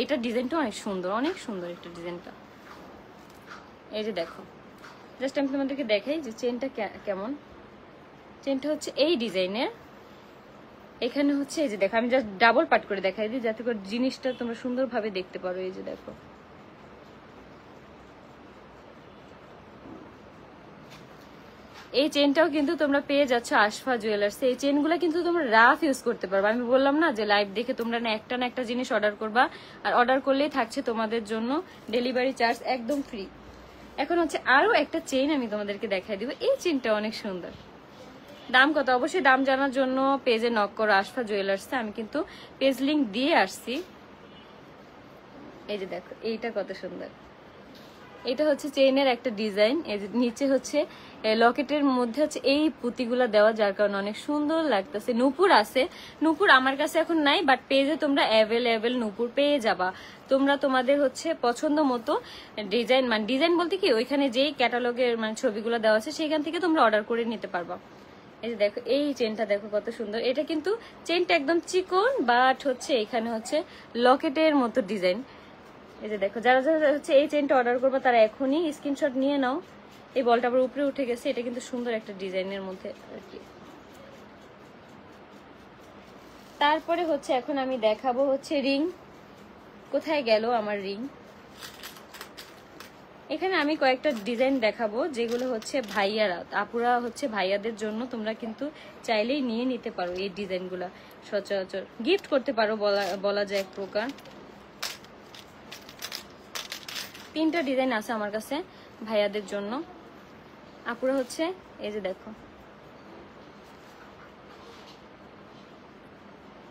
[SPEAKER 1] এটা ডিজাইনটা অনেক সুন্দর একটা ডিজাইনটা। এই যে দেখো, জাস্ট আমি তোমাদেরকে দেখাই যে চেনটা কেমন। চেনটা হচ্ছে এই ডিজাইনের, এখানে হচ্ছে এই যে দেখো, আমি জাস্ট ডাবল পাট করে দেখাই দিই যাতে করে জিনিসটা তোমরা সুন্দরভাবে দেখতে পারো। এই যে দেখো, এই চেনটাও কিন্তু তোমরা পেয়ে যাচ্ছ আশফা জুয়েলার্স। এই চেনগুলো কিন্তু তোমরা রাফ ইউজ করতে পারবে। আমি বললাম না যে লাইভ দেখে তোমরা না একটা জিনিস অর্ডার করবা, আর অর্ডার করলেই থাকছে তোমাদের জন্য ডেলিভারি চার্জ একদম ফ্রি। এখন হচ্ছে আরো একটা চেন আমি তোমাদেরকে দেখাই দিব। এই চেনটা অনেক সুন্দর। দাম কত? অবশ্যই দাম জানার জন্য পেজে নক করো আশফা জুয়েলার্সে, আমি কিন্তু পেজ লিংক দিয়ে আসছি। এই যে দেখো, এইটা কত সুন্দর। এটা হচ্ছে চেইনের একটা ডিজাইন, এই যে নিচে হচ্ছে লকেটের মধ্যে হচ্ছে এই পুঁতিগুলা দেওয়া, যার কারণে অনেক সুন্দর লাগতেছে। নূপুর আছে, নূপুর আমার কাছে এখন নাই, বাট পেজে তোমরা অ্যাভেলেবেল নূপুর পেয়ে যাবা। তোমরা তোমাদের হচ্ছে পছন্দ মতো ডিজাইন, মানে ডিজাইন বলতে কি ওইখানে যেই ক্যাটালগের মানে ছবিগুলো দেওয়া আছে সেখান থেকে তোমরা অর্ডার করে নিতে পারবা। এই যে দেখো, এই চেনটা দেখো কত সুন্দর। এটা কিন্তু চেনটা একদম চিকন, বাট হচ্ছে এখানে হচ্ছে লকেটের মতো ডিজাইন। এই যে দেখো, যারা যারা হচ্ছে এই চেনটা অর্ডার করবে তারা এখনই স্ক্রিনশট নিয়ে নাও। এই বলটা আবার উপরে উঠে গেছে, এটা কিন্তু সুন্দর একটা ডিজাইনের মধ্যে আর কি। তারপরে হচ্ছে এখন আমি দেখাবো হচ্ছে রিং। কোথায় গেল আমার রিং? এখানে আমি কয়েকটা ডিজাইন দেখাবো যেগুলো হচ্ছে ভাইয়ারা, আপুরা হচ্ছে ভাইয়াদের জন্য তোমরা কিন্তু চাইলেই নিয়ে নিতে পারো। এই ডিজাইনগুলা সচরাচর গিফট করতে পারো বলা যায় এক প্রকার। 3টা ডিজাইন আছে আমার কাছে ভাইয়াদের জন্য। আপুরা হচ্ছে এই যে দেখো,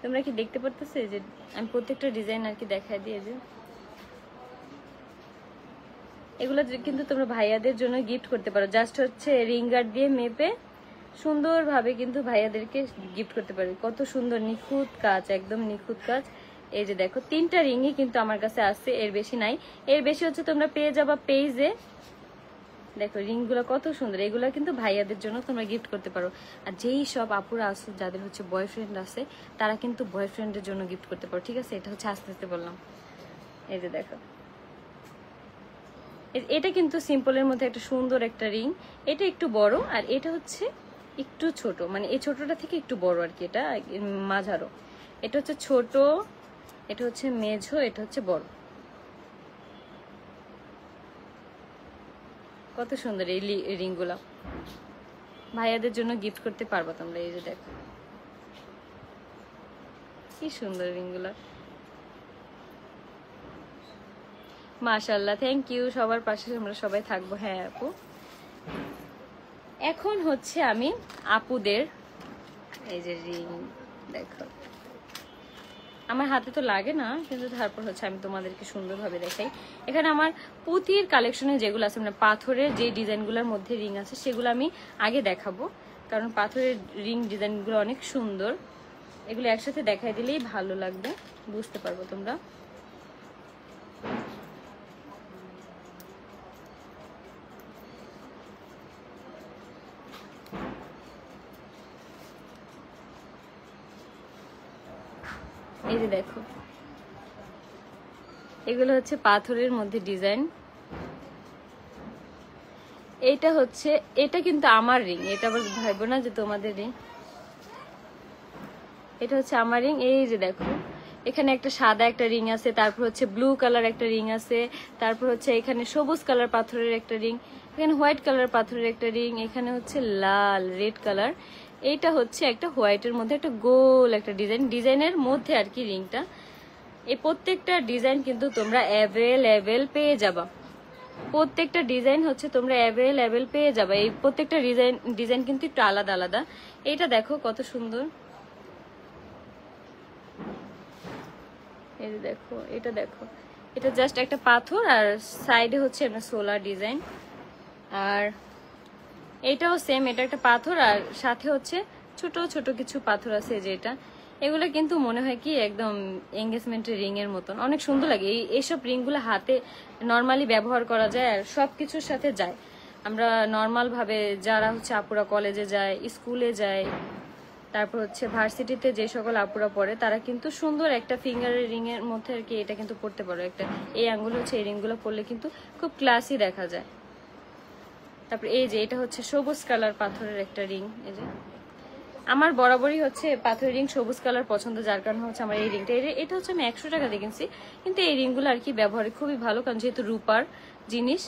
[SPEAKER 1] তোমরা কি দেখতে পারতেছো? যে আমি প্রত্যেকটা ডিজাইন আর কি দেখাই দিয়ে, যে এগুলো কিন্তু তোমরা ভাইয়াদের জন্য গিফট করতে পারো। জাস্ট হচ্ছে রিঙ্গার দিয়ে মেপে সুন্দরভাবে কিন্তু ভাইয়াদেরকে গিফট করতে পারবে। কত সুন্দর নিখুঁত কাজ, একদম নিখুঁত কাজ। এই যে দেখো, 3টা রিংই কিন্তু আমার কাছে আছে, এর বেশি নাই। এর বেশি হচ্ছে তোমরা পেয়ে যাবা পেজে। দেখো রিংগুলো কত সুন্দর, এগুলো কিন্তু ভাইয়াদের জন্য তোমরা গিফট করতে পারো। আর যেই সব আপুরা আছে যাদের হচ্ছে বয়ফ্রেন্ড আছে তারা কিন্তু বয়ফ্রেন্ডের জন্য গিফট করতে পারো, ঠিক আছে? এটা হচ্ছে আস্তে আস্তে বললাম। এই যে দেখো, এটা কিন্তু সিম্পলের মধ্যে একটা সুন্দর একটা রিং। এটা একটু বড়, আর এটা হচ্ছে একটু ছোট, মানে এই ছোটটা থেকে একটু বড় আর কি, এটা মাঝারো। এটা হচ্ছে ছোট, এটা হচ্ছে মেঝো, এটা হচ্ছে বড়। কত সুন্দর এই রিংগুলা, ভাইয়াদের জন্য গিফট করতে পারবা তোমরা। এই যে দেখো কি সুন্দর রিংগুলা, মাশাআল্লাহ। থ্যাংক ইউ, সবার পাশে আমরা সবাই থাকবো। হ্যাঁ আপু, এখন হচ্ছে আমি আপুদের এই যে রিং দেখো, আমার হাতে তো লাগে না, কিন্তু তারপর হচ্ছে আমি তোমাদেরকে সুন্দরভাবে দেখাই। এখানে আমার পুঁতির কালেকশনে যেগুলো আছে, মানে পাথরের যে ডিজাইনগুলোর মধ্যে রিং আছে সেগুলো আমি আগে দেখাবো, কারণ পাথরের রিং ডিজাইনগুলো অনেক সুন্দর। এগুলো একসাথে দেখাই দিলেই ভালো লাগবে, বুঝতে পারবো তোমরা। এই যে দেখো, এগুলো হচ্ছে পাথরের মধ্যে ডিজাইন। এটা হচ্ছে, এটা কিন্তু আমার রিং, এটা আবার ভাইবো না যে তোমাদের রিং। এটা হচ্ছে আমার রিং। এই যে দেখো, এখানে একটা সাদা একটা রিং আছে, তারপর হচ্ছে ব্লু কালার একটা রিং আছে, তারপর হচ্ছে এখানে সবুজ কালার পাথরের একটা রিং, এখানে হোয়াইট কালার পাথরের একটা রিং, এখানে হচ্ছে লাল রেড কালার। এইটা হচ্ছে একটা হোয়াইটের মধ্যে একটা গোল একটা ডিজাইন, ডিজাইনের মধ্যে আর কি রিংটা। এই প্রত্যেকটা ডিজাইন কিন্তু তোমরা অ্যাভেলেবেল পেয়ে যাবা, প্রত্যেকটা ডিজাইন হচ্ছে তোমরা অ্যাভেলেবেল পেয়ে যাবে। এই প্রত্যেকটা ডিজাইন কিন্তু একটু আলাদা আলাদা। এইটা দেখো কত সুন্দর, এই যে দেখো, এটা দেখো, এটা জাস্ট একটা পাথর আর সাইডে হচ্ছে একটা সোলার ডিজাইন। আর এটাও সেম, এটা একটা পাথর আর সাথে হচ্ছে ছোট ছোট কিছু পাথর আছে, যেটা এগুলো কিন্তু মনে হয় কি একদম এঙ্গেজমেন্টের রিং এর মতন, অনেক সুন্দর লাগে। এইসব রিংগুলো হাতে নর্মালি ব্যবহার করা যায় আর সবকিছুর সাথে যায়। আমরা নর্মাল ভাবে যারা হচ্ছে আপুরা কলেজে যায়, স্কুলে যায়, তারপর হচ্ছে ভার্সিটিতে যে সকল আপুরা পড়ে, তারা কিন্তু সুন্দর একটা ফিঙ্গারের রিং এর মধ্যে আর কি এটা কিন্তু পড়তে পারো। একটা এই আঙ্গুল হচ্ছে, এই রিংগুলো পরলে কিন্তু খুব ক্লাসি দেখা যায়। তারপর এই যে এটা হচ্ছে সবুজ কালার পাথরের একটা রিং। এই যে আমার বরাবরই হচ্ছে পাথরের রিং সবুজ কালার পছন্দ, যার কারণে হচ্ছে আমার এই রিংটা, এটা হচ্ছে আমি 100 টাকা দিয়ে কিনছি, কিন্তু এই রিংগুলো আর কি ব্যবহারে খুবই ভালো, কারণ যেহেতু রূপার জিনিস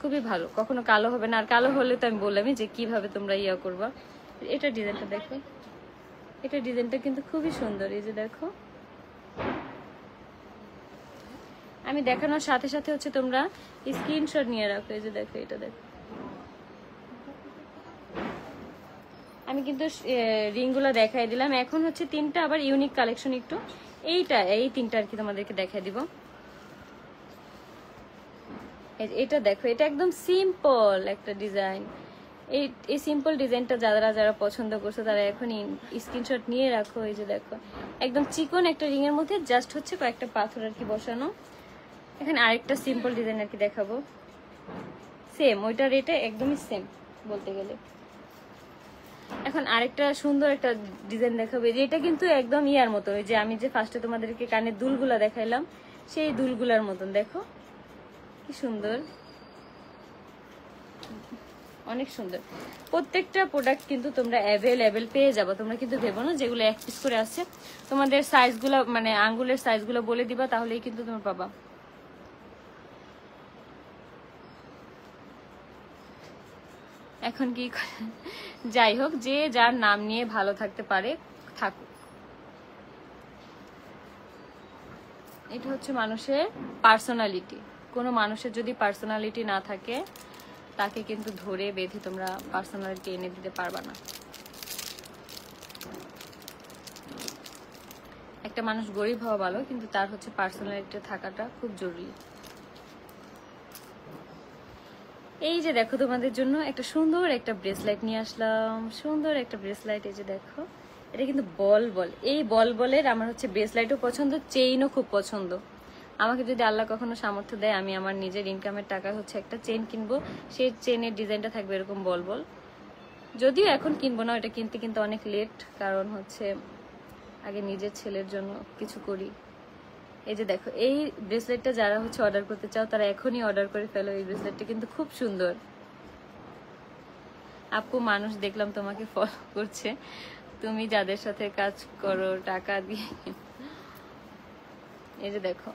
[SPEAKER 1] খুবই ভালো, কখনো কালো হবে না। আর কালো হলে তো আমি বললামই যে কিভাবে তোমরা ইয়া করবা। এটা ডিজাইনটা দেখো, এটা ডিজাইনটা কিন্তু খুবই সুন্দর। এই যে দেখো, আমি দেখানোর সাথে সাথে হচ্ছে তোমরা স্ক্রিনশট নিয়ে রাখো। এই যে দেখো, এটা দেখো, আমি কিন্তু রিংগুলো দেখাই দিলাম। এখন হচ্ছে তিনটা আবার ইউনিক কালেকশন, একটু এই তিনটা আর কি তোমাদেরকে দেখাই দিব। এটা দেখো, এটা একদম সিম্পল একটা ডিজাইন। এই সিম্পল ডিজাইনটা যারা যারা পছন্দ করছে তারা এখনই স্ক্রিনশট নিয়ে রাখো। এই যে দেখো, একদম চিকন একটা রিং এর মধ্যে জাস্ট হচ্ছে কয়েকটা পাথর আর কি বসানো। এখানে আরেকটা সিম্পল ডিজাইন আর কি দেখাবো, সেম ওইটার রেটে একদমই সেম বলতে গেলে। এখন আরেকটা সুন্দর একটা ডিজাইন দেখাবো, যেটা কিন্তু একদম ইয়ার মতো, ওই যে আমি যে ফার্স্টে তোমাদেরকে কানের দুলগুলা দেখাইলাম, সেই দুলগুলার মতন। দেখো কি সুন্দর, অনেক সুন্দর। প্রত্যেকটা প্রোডাক্ট কিন্তু তোমরা অ্যাভেলেবেল পেয়ে যাবে। তোমরা কিন্তু ভেবো না যেগুলো এক পিস করে আসছে, তোমাদের সাইজগুলো মানে আঙ্গুলের সাইজগুলো বলে দিবা, তাহলেই কিন্তু তোমরা পাবা। এখন কি যাই হোক, যে যার নাম নিয়ে ভালো থাকতে পারে থাকুক। এটা হচ্ছে মানুষের পার্সোনালিটি। কোনো মানুষের যদি পার্সোনালিটি না থাকে, তাকে কিন্তু ধরে বেঁধে তোমরা পার্সোনালিটি এনে দিতে পারবা না। একটা মানুষ গরিব হওয়া ভালো, কিন্তু তার হচ্ছে পার্সোনালিটি থাকাটা খুব জরুরি। এই যে দেখো, তোমাদের জন্য একটা সুন্দর একটা ব্রেসলেট নিয়ে আসলাম, সুন্দর একটা ব্রেসলেট। এই যে দেখো, এটা কিন্তু বল বল, এই বল বলের আমার হচ্ছে ব্রেসলেটও পছন্দ, চেইনও খুব পছন্দ। আমাকে যদি আল্লাহ কখনো সামর্থ্য দেয়, আমি আমার নিজের ইনকামের টাকা হচ্ছে একটা চেইন কিনবো, সেই চেইনের ডিজাইনটা থাকবে এরকম বল বল। যদিও এখন কিনবো না, এটা কিনতে কিন্তু অনেক লেট, কারণ হচ্ছে আগে নিজের ছেলের জন্য কিছু করি। এই যে দেখো, এই ব্রেসলেটটা যারা হচ্ছে অর্ডার করতে চাও তারা এখনই অর্ডার করে ফেলো। এই ব্রেসলেটটা কিন্তু খুব সুন্দর। আপু, মানুষ দেখলাম তোমাকে ফলো করছে, তুমি যাদের সাথে কাজ করো টাকা দিয়ে। এই যে দেখো,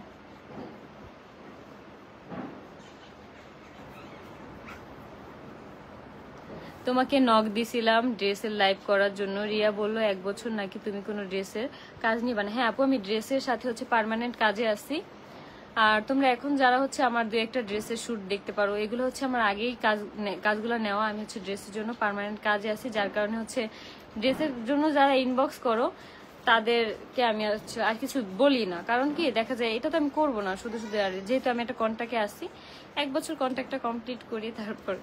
[SPEAKER 1] তোমাকে নক দিছিলাম ড্রেসের লাইভ করার জন্য। রিয়া বললো 1 বছর নাকি তুমি কোনো ড্রেসের কাজ নিবা না। হ্যাঁ আপু, আমি ড্রেসের সাথে হচ্ছে পার্মানেন্ট কাজে আসি। আর তোমরা এখন যারা হচ্ছে আমার 2-1টা ড্রেসের শুট দেখতে পারো, এগুলো হচ্ছে আমার আগেই কাজগুলো নেওয়া। আমি হচ্ছে ড্রেসের জন্য পার্মানেন্ট কাজে আসি, যার কারণে হচ্ছে ড্রেসের জন্য যারা ইনবক্স করো তাদেরকে আমি হচ্ছে আর কিছু বলি না, কারণ কি দেখা যায় এটা তো আমি করবো না শুধু শুধু। আর যেহেতু আমি একটা কন্ট্রাক্টে আসি, 1 বছর কন্ট্রাক্টটা কমপ্লিট করি তারপর।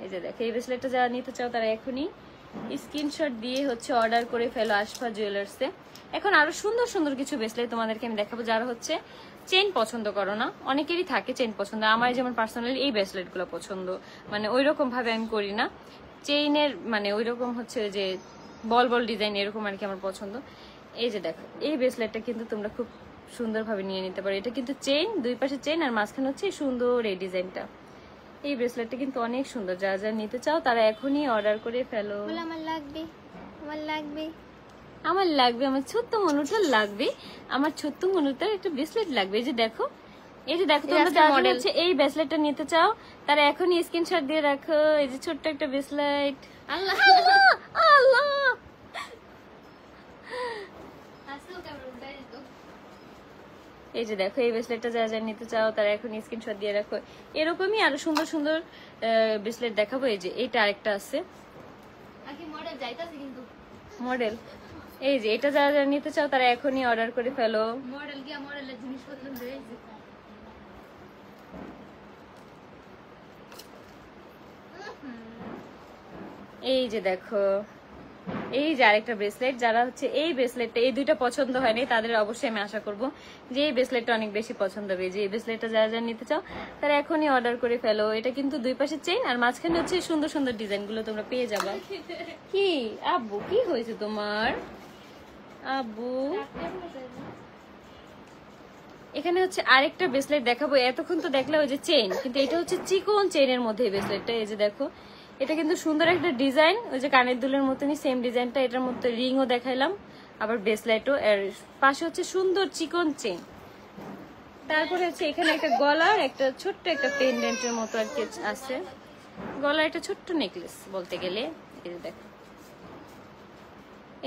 [SPEAKER 1] এই যে দেখো, এই ব্রেসলেটটা যারা নিতে চাও তারা এখনই স্ক্রিনশট দিয়ে হচ্ছে অর্ডার করে ফেলো আশফা জুয়েলার্সে। এখন আরো সুন্দর সুন্দর কিছু ব্রেসলেট তোমাদেরকে আমি দেখাবো। যারা হচ্ছে চেইন পছন্দ করো না, অনেকেরই থাকে চেইন পছন্দ, আমার যেমন পার্সোনালি এই ব্রেসলেট গুলো পছন্দ, মানে ওই রকম ভাবে আমি করি না চেইনের, মানে ওই রকম হচ্ছে যে বল বল ডিজাইন এরকম আর কি আমার পছন্দ। এই যে দেখো, এই ব্রেসলেটটা কিন্তু তোমরা খুব সুন্দরভাবে নিয়ে নিতে পারো। এটা কিন্তু চেইন, দুই পাশে চেইন, আর মাঝখানে হচ্ছে সুন্দর এই ডিজাইনটা। এই ব্রেসলেটটা কিন্তু অনেক সুন্দর। যারা যারা নিতে চাও তারা এখনই অর্ডার করে ফেলো।
[SPEAKER 2] আমার লাগবে, আমার লাগবে,
[SPEAKER 1] আমার লাগবে, আমার ছোট্ট মনুটার লাগবে, আমার ছোট্ট মনুটার একটা ব্রেসলেট লাগবে। এই যে দেখো, এই যে দেখো, তোমরা যারা হচ্ছে এই ব্রেসলেটটা নিতে চাও তারা এখনই স্ক্রিনশট দিয়ে রাখো। এই যে ছোট্ট একটা ব্রেসলেট।
[SPEAKER 2] আল্লাহ
[SPEAKER 1] আল্লাহ, এই যে দেখো, এই ব্রেসলেটটা যারা যারা নিতে চাও তারা এখন স্ক্রিনশট দিয়ে রাখো। এরকমই আরো সুন্দর সুন্দর ব্রেসলেট দেখাবো। এই যে এইটা আরেকটা আছে মডেল। এই যে এটা যারা যারা নিতে চাও তারা এখনই অর্ডার করে ফেলো।
[SPEAKER 2] মডেল কি মডেলের জিনিসপত্র রয়েছে।
[SPEAKER 1] এই যে দেখো, এই যে আরেকটা ব্রেসলেট। যারা হচ্ছে এই ব্রেসলেটটা, এই দুইটা পছন্দ হয়নি তাদের অবশ্যই আমি আশা করবো যে এই ব্রেসলেটটা অনেক বেশি পছন্দ হবে। যে এই ব্রেসলেটটা যারা যারা নিতে চাও তারা এখনই অর্ডার করে ফেলো। এটা কিন্তু দুই পাশে চেইন আর মাঝখানে হচ্ছে সুন্দর সুন্দর ডিজাইন গুলো তোমরা পেয়ে যাবে। কি আব্বু, কি হয়েছে তোমার আব্বু? এখানে হচ্ছে আরেকটা ব্রেসলেট দেখাবো। এতক্ষণ তো দেখলে ওই যে চেইন, কিন্তু এটা হচ্ছে চিকন চেইনের মধ্যে এই ব্রেসলেটটা। এই যে দেখো, এটা কিন্তু সুন্দর একটা ডিজাইন, ওই যে কানের দুলের মতনই সেম ডিজাইনটা। এটার মধ্যে রিংও দেখাইলাম, আবার ব্রেসলেটও, এর পাশে হচ্ছে সুন্দর চিকন চেইন। তারপরে হচ্ছে এখানে একটা গলার একটা ছোট্ট একটা পেন্ডেন্টের মতো আর কি আছে, গলার একটা ছোট্ট নেকলেস বলতে গেলে। এই যে দেখো,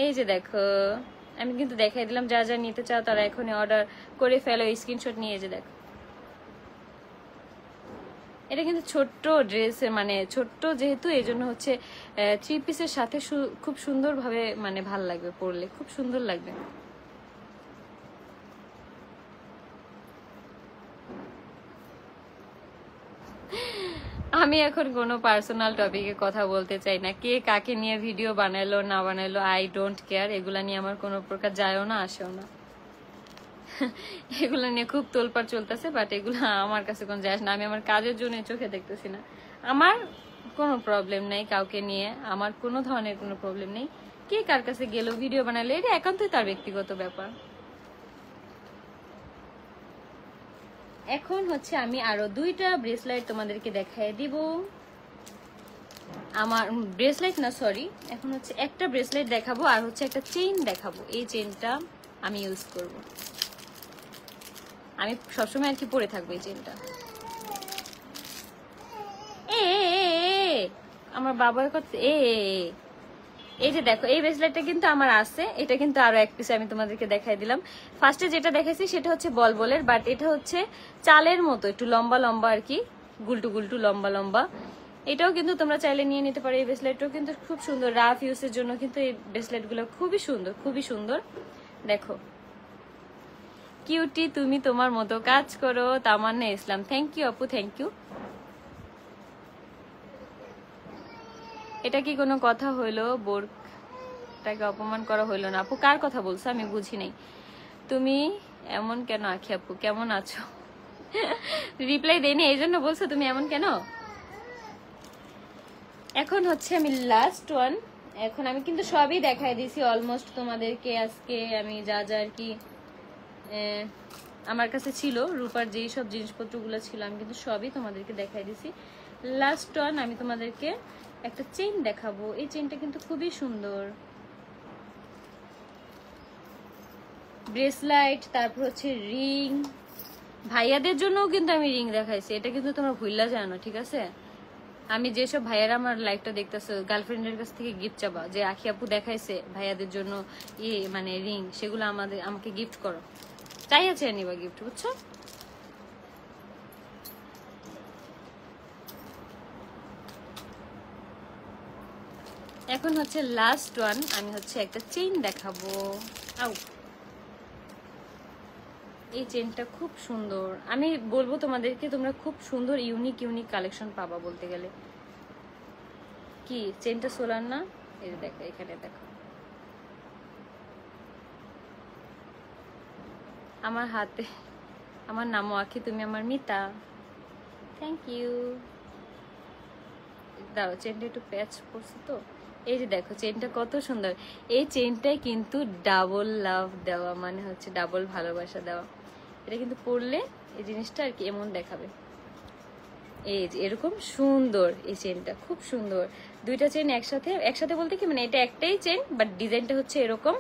[SPEAKER 1] এই যে দেখো, আমি কিন্তু দেখাই দিলাম। যা যা নিতে চাও তারা এখনই অর্ডার করে ফেলো, স্ক্রিনশট নিয়ে। যে দেখো, এটা কিন্তু ছোট্ট ড্রেসের, মানে ছোট্ট যেহেতু এই জন্য হচ্ছে থ্রি পিসের সাথে খুব সুন্দর ভাবে মানে ভাল লাগবে, পরলে খুব সুন্দর লাগবে। আমি এখন কোনো পার্সোনাল টপিকে কথা বলতে চাই না। কে কাকে নিয়ে ভিডিও বানালো না বানালো, আই ডোন্ট কেয়ার। এগুলা নিয়ে আমার কোনো প্রকার যায়ও না আসেও না। এগুলো নিয়ে খুব তোলপাড় চলতেছে, বাট এগুলো আমার কাছে কোনো যায় না। আমি আমার কাজের জন্য চোখে দেখতেছি না। আমার কোনো প্রবলেম নেই কাউকে নিয়ে, আমার কোনো ধরনের কোনো প্রবলেম নেই। কে কার কাছে গেল ভিডিও বানালে, এটা একান্তই তার ব্যক্তিগত ব্যাপার। এখন হচ্ছে আমি আরো দুইটা ব্রেসলেট তোমাদেরকে দেখাই দিব। আমার ব্রেসলেট না, সরি, এখন হচ্ছে একটা ব্রেসলেট দেখাবো আর হচ্ছে একটা চেইন দেখাবো। এই চেইনটা আমি ইউজ করব, আমি সবসময় আর কি পরে থাকবো এই চেনটা। আমার বাবার কথা। এই যে দেখো, এই ব্রেসলেটটা কিন্তু আমার আছে। এটা কিন্তু আরো এক পিস আমি তোমাদেরকে দেখাই দিলাম। ফার্স্টে যেটা দেখাইছি সেটা হচ্ছে বলবলের, বাট এটা হচ্ছে চালের মতো একটু লম্বা লম্বা আর কি, গুলটু গুলটু লম্বা লম্বা। এটাও কিন্তু তোমরা চাইলে নিয়ে নিতে পারো। এই ব্রেসলেটটাও কিন্তু খুব সুন্দর, রাফ ইউজের জন্য কিন্তু এই ব্রেসলেট গুলো খুবই সুন্দর, খুবই সুন্দর। দেখো, কিউটি, তুমি তোমার মতো কাজ করো, তামান্না ইসলাম। থ্যাংক ইউ আপু, থ্যাংক ইউ। এটা কি কোনো কথা হইলো? বোরটাকে অপমান করা হইলো না আপু? কার কথা বলছো আমি বুঝি নাই। তুমি এমন কেন আখি আপু, কেমন আছো? রিপ্লাই দেয়নি এই জন্য বলছো তুমি এমন কেন? এখন হচ্ছে আমি লাস্ট ওয়ান। এখন আমি কিন্তু সবই দেখাই দিয়েছি অলমোস্ট তোমাদেরকে আজকে। আমি যা যা আর কি আমার কাছে ছিল, রূপার যেই সব জিনিসপত্রগুলো ছিল আমি কিন্তু সবই তোমাদেরকে দেখাই দিছি। লাস্ট ওয়ান আমি তোমাদেরকে একটা চেইন দেখাবো। এই চেইনটা কিন্তু খুবই সুন্দর, ব্রেসলাইট, তারপর হচ্ছে রিং। ভাইয়াদের জন্যও কিন্তু আমি রিং দেখাইছি, এটা কিন্তু তোমরা ভুললা জানো, ঠিক আছে? আমি যেসব ভাইয়ারা আমার লাইফটা দেখতেছো, গার্লফ্রেন্ডের কাছ থেকে গিফট চাবা যে আখি আপু দেখাইছে ভাইয়াদের জন্য মানে রিং, সেগুলো আমাকে গিফট করো, চাই আছে নিবা গিফট, বুঝছো? এখন হচ্ছে লাস্ট ওয়ান, আমি হচ্ছে একটা চেইন দেখাবো। আউ, এই চেইনটা খুব সুন্দর। আমি বলবো তোমাদেরকে, তোমরা খুব সুন্দর ইউনিক ইউনিক কালেকশন পাবা বলতে গেলে। কি চেইনটা সোলার না? এই দেখো, এখানে দেখো আমার হাতে। আমার নামও আখি, তুমি আমার মিতা। Thank you. দাঁড়াও, চেনটা একটু প্যাচ পড়ছে তো, এই যে দেখো চেনটা কত সুন্দর, এই চেনটাই কিন্তু ডাবল লাভ দেওয়া, মানে হচ্ছে ডাবল ভালোবাসা দেওয়া। এটা কিন্তু পরলে এই জিনিসটা আর কি এমন দেখাবে। এই যে এরকম সুন্দর এই চেনটা, খুব সুন্দর। দুইটা চেন একসাথে, একসাথে বলতে কি মানে এটা একটাই চেন বাট ডিজাইনটা হচ্ছে এরকম।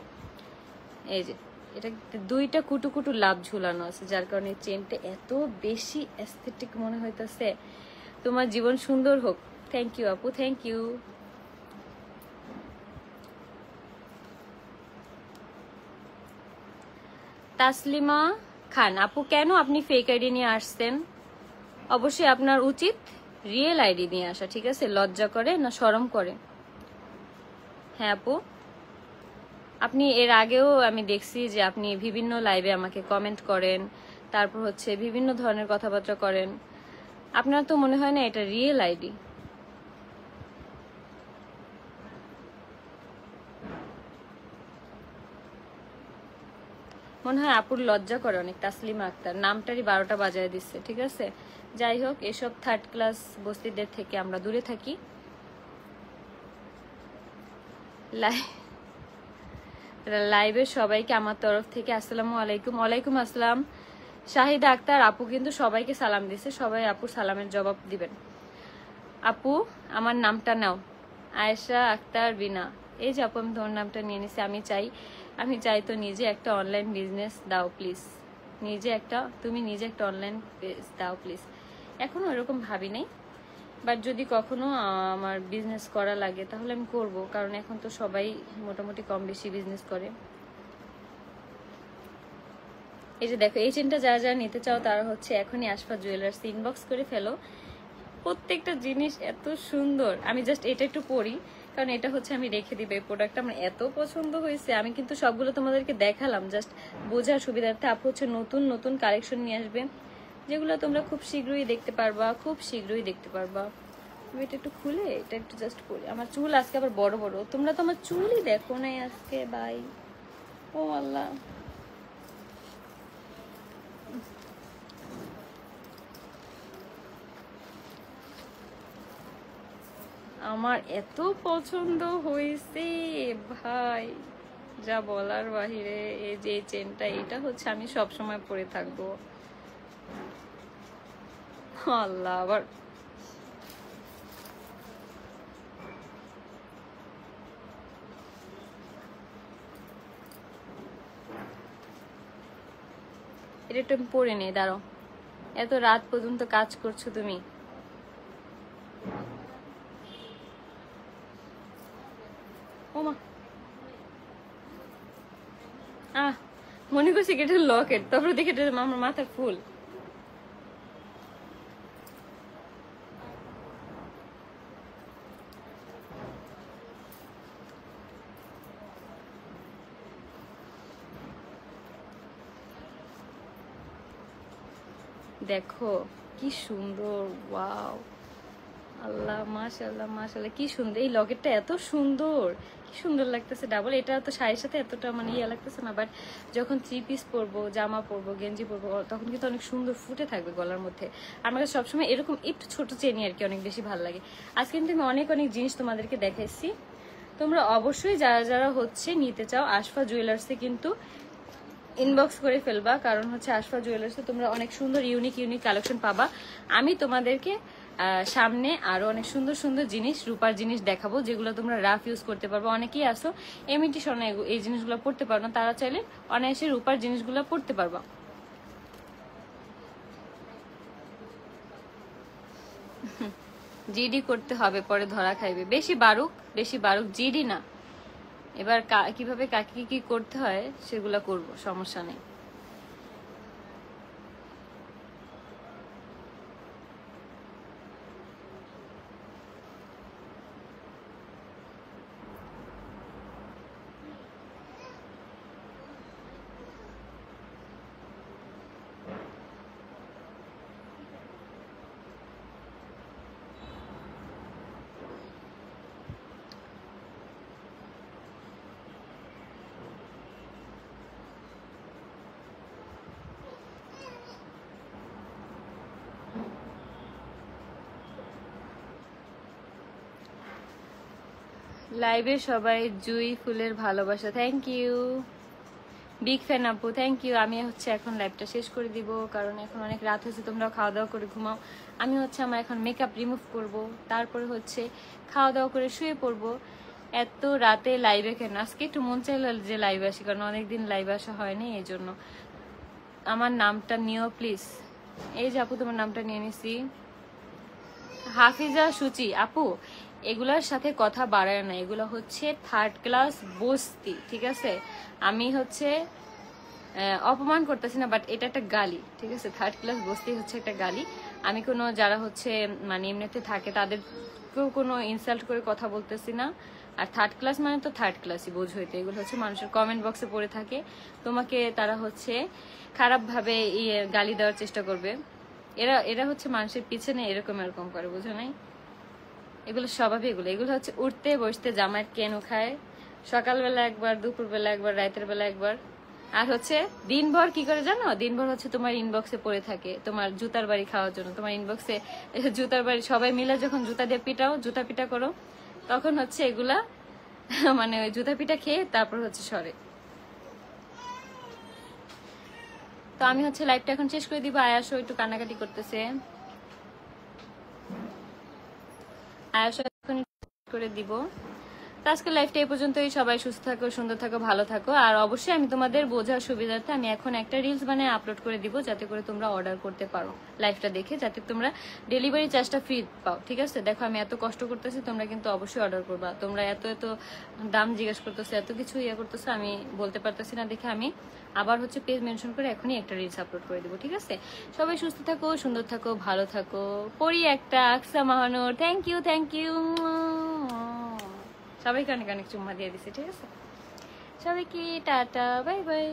[SPEAKER 1] এই যে এটা দুইটা কুটু কুটু লাভ ঝুলানো আছে, যার কারণে চেনটা এত বেশি অ্যাস্থেটিক মনে হইতেছে। তোমার জীবন সুন্দর হোক। থ্যাংক ইউ আপু, থ্যাংক ইউ। তাসলিমা খান আপু, কেন আপনি ফেক আইডি নিয়ে আসছেন? অবশ্যই আপনার উচিত রিয়েল আইডি নিয়ে আসা, ঠিক আছে? লজ্জা করে না শরম করে? হ্যাঁ আপু, আপনি এর আগেও আমি দেখছি যে আপনি বিভিন্ন লাইভে আমাকে কমেন্ট করেন, তারপর হচ্ছে বিভিন্ন ধরনের কথাবার্তা করেন। আপনার তো মনে হয় না এটা রিয়েল আইডি? মনে হয় আপুর লজ্জা করে অনেক। তাসলিমা আক্তার নামটারই 12টা বাজায় দিচ্ছে, ঠিক আছে? যাই হোক, এসব থার্ড ক্লাস বস্তিদের থেকে আমরা দূরে থাকি। লাইভের সবাইকে আমার তরফ থেকে আসসালামু আলাইকুম। ওয়ালাইকুম আসসালাম। শাহিদা আক্তার আপু কিন্তু সবাইকে সালাম দিছে, সবাই আপুর সালামের জবাব দিবেন। আপু আমার নামটা নাও, আয়েশা আক্তার বিনা। এই যে আপু আমি তোমার নামটা নিয়ে নিছি। আমি চাই তো নিজে একটা অনলাইন বিজনেস দাও প্লিজ। তুমি নিজে একটা অনলাইন পেজ দাও প্লিজ। এখনো এরকম ভাবি নাই, বাট যদি কখনো আমার বিজনেস করা লাগে তাহলে আমি করব, কারণ এখন তো সবাই মোটামুটি কম বেশি বিজনেস করে। এই যে দেখো এই চেনটা যারা যারা নিতে চাও তারা হচ্ছে এখনই আশফা জুয়েলার্স ইনবক্স করে ফেলো। প্রত্যেকটা জিনিস এত সুন্দর। আমি জাস্ট এটা একটু পরি, কারণ এটা হচ্ছে আমি রেখে দিবে। প্রোডাক্টটা আমার এত পছন্দ হয়েছে, আমি কিন্তু সবগুলো তোমাদেরকে দেখালাম জাস্ট বোঝার সুবিধার্থে। আপু হচ্ছে নতুন নতুন কালেকশন নিয়ে আসবে, যেগুলো তোমরা খুব শীঘ্রই দেখতে পারবা, খুব শীঘ্রই দেখতে পারবা। আমি এটা একটু খুলে এটা একটু জাস্ট পরি। আমার চুল আজকে আবার বড় বড়, তোমরা তো আমার চুলই দেখো নাই আজকে বাই। ও আল্লাহ, আমার এত পছন্দ হয়েছে ভাই, যা বলার বাহিরে। এই যে চেনটা, এটা হচ্ছে আমি সব সময় পরে থাকবো। আল্লাহ, আবার এটা একটু আমি পরে নেই, দাঁড়াও। এত রাত পর্যন্ত কাজ করছো তুমি। ওমা, মনে করছি এটা লকেট, তারপরে দেখে এটা আমার মাথার ফুল। দেখো কি সুন্দর, ওয়াও, আল্লাহ মাশাআল্লাহ মাশাআল্লাহ, কি সুন্দর এই লকেটটা, এত সুন্দর, কি সুন্দর লাগতেছে। ডাবল এটা তো শাড়ির সাথে এতটা মানে ইয়ে লাগতেছে না, বাট যখন 3 পিস পরবো, জামা পরবো, গেঞ্জি পরবো, তখন কিন্তু অনেক সুন্দর ফুটে থাকবে গলার মধ্যে। আমার কাছে সবসময় এরকম একটু ছোট চেনি আর কি অনেক বেশি ভালো লাগে। আজকে কিন্তু আমি অনেক অনেক জিনিস তোমাদেরকে দেখাইছি। তোমরা অবশ্যই যারা যারা হচ্ছে নিতে চাও আশফা জুয়েলার্সে কিন্তু ইনবক্স করে ফেলবা, কারণ হচ্ছে আশফা জুয়েলার্সে তোমরা অনেক সুন্দর ইউনিক ইউনিক কালেকশন পাবা। আমি তোমাদেরকে সামনে আরো অনেক সুন্দর সুন্দর জিনিস, রূপার জিনিস দেখাবো, যেগুলো তোমরা রাফ ইউজ করতে পারবো। অনেকেই আসো ইমিটেশন এই জিনিসগুলো পড়তে পারো না, তারা চাইলে অনায়াসে রূপার জিনিসগুলো পড়তে পারবা। জিডি করতে হবে, পরে ধরা খাইবে। বেশি বারুক, জিডি না। এবার কিভাবে কাকে কি করতে হয় সেগুলা করব, সমস্যা নেই। লাইভে সবাই জুই ফুলের ভালোবাসা, থ্যাংক ইউ। বিগ ফ্যান আপু, থ্যাংক ইউ। আমি হচ্ছে এখন লাইভটা শেষ করে দিব, কারণ এখন অনেক রাত হয়েছে, তোমরা খাওয়া দাওয়া করে ঘুমাও। আমি হচ্ছে আমার এখন মেকআপ রিমুভ করব, তারপরে হচ্ছে খাওয়া দাওয়া করে শুয়ে পড়বো। এত রাতে লাইভে কেন? আজকে একটু মন চাইল যে লাইভে আসি, কারণ অনেকদিন লাইভে আসা হয়নি, এই জন্য। আমার নামটা নিও প্লিজ। এই যে আপু, তোমার নামটা নিয়ে নিছি। হাফিজা সুচি আপু, এগুলার সাথে কথা বাড়ায় না, এগুলো হচ্ছে থার্ড ক্লাস বস্তি, ঠিক আছে? আমি হচ্ছে অপমান করতেছি না, বাট এটা একটা গালি, ঠিক আছে? থার্ড ক্লাস বস্তি হচ্ছে একটা গালি। আমি কোনো যারা হচ্ছে মানে এমনিতে থাকে তাদেরকেও কোনো ইনসাল্ট করে কথা বলতেছি না। আর থার্ড ক্লাস মানে তো থার্ড ক্লাসই, বোঝোই তো। এগুলো হচ্ছে মানুষের কমেন্ট বক্সে পড়ে থাকে, তোমাকে তারা হচ্ছে খারাপভাবে গালি দেওয়ার চেষ্টা করবে। এরা হচ্ছে মানুষের পিছনে এরকম এরকম করে, বুঝো নাই? এগুলো স্বভাব, এগুলো হচ্ছে উঠতে বসতে জামাইয়ের কেন খায়, সকালবেলা একবার, দুপুরবেলা একবার, রাতের বেলা একবার। আর হচ্ছে দিনভর কি করে জানো? দিনভর হচ্ছে তোমার ইনবক্সে পড়ে থাকে তোমার জুতার বাড়ি খাওয়ার জন্য। তোমার ইনবক্সে জুতার বাড়ি, সবাই মিলে যখন জুতা দিয়ে পিটাও, জুতা পিটা করো, তখন হচ্ছে এগুলা মানে ওই জুতা পিটা খেয়ে তারপর হচ্ছে সরে। তো আমি হচ্ছে লাইভটা এখন শেষ করে দিব। আয়াসও একটু কান্নাকাটি করতেছে, আয়াসও এখন করে দিব। তো আজকের লাইফটা এই পর্যন্তই। সবাই সুস্থ থাকো, সুন্দর থাকো, ভালো থাকো। আর অবশ্যই আমি তোমাদের বোঝার সুবিধার্থে আমি এখন একটা রিলস বানিয়ে আপলোড করে দিব, যাতে করে তোমরা অর্ডার করতে পারো লাইফটা দেখে, যাতে তোমরা ডেলিভারি চার্জটা ফ্রি পাও, ঠিক আছে? দেখো আমি এত কষ্ট করতেছি, তোমরা কিন্তু অবশ্যই অর্ডার করবা। তোমরা এত এত দাম জিজ্ঞেস করতেছো, এত কিছু করতেছো, আমি বলতে পারতেছি না দেখে আমি আবার হচ্ছে পেজ মেনশন করে এখনই একটা রিলস আপলোড করে দিব, ঠিক আছে? সবাই সুস্থ থাকো, সুন্দর থাকো, ভালো থাকো। পড়ি একটা Aksa Mahanur, thank you, thank you. সবাইকে অনেক অনেক চুম্মা দিয়ে দিছি, ঠিক আছে? সবাইকে টাটা, বাই বাই।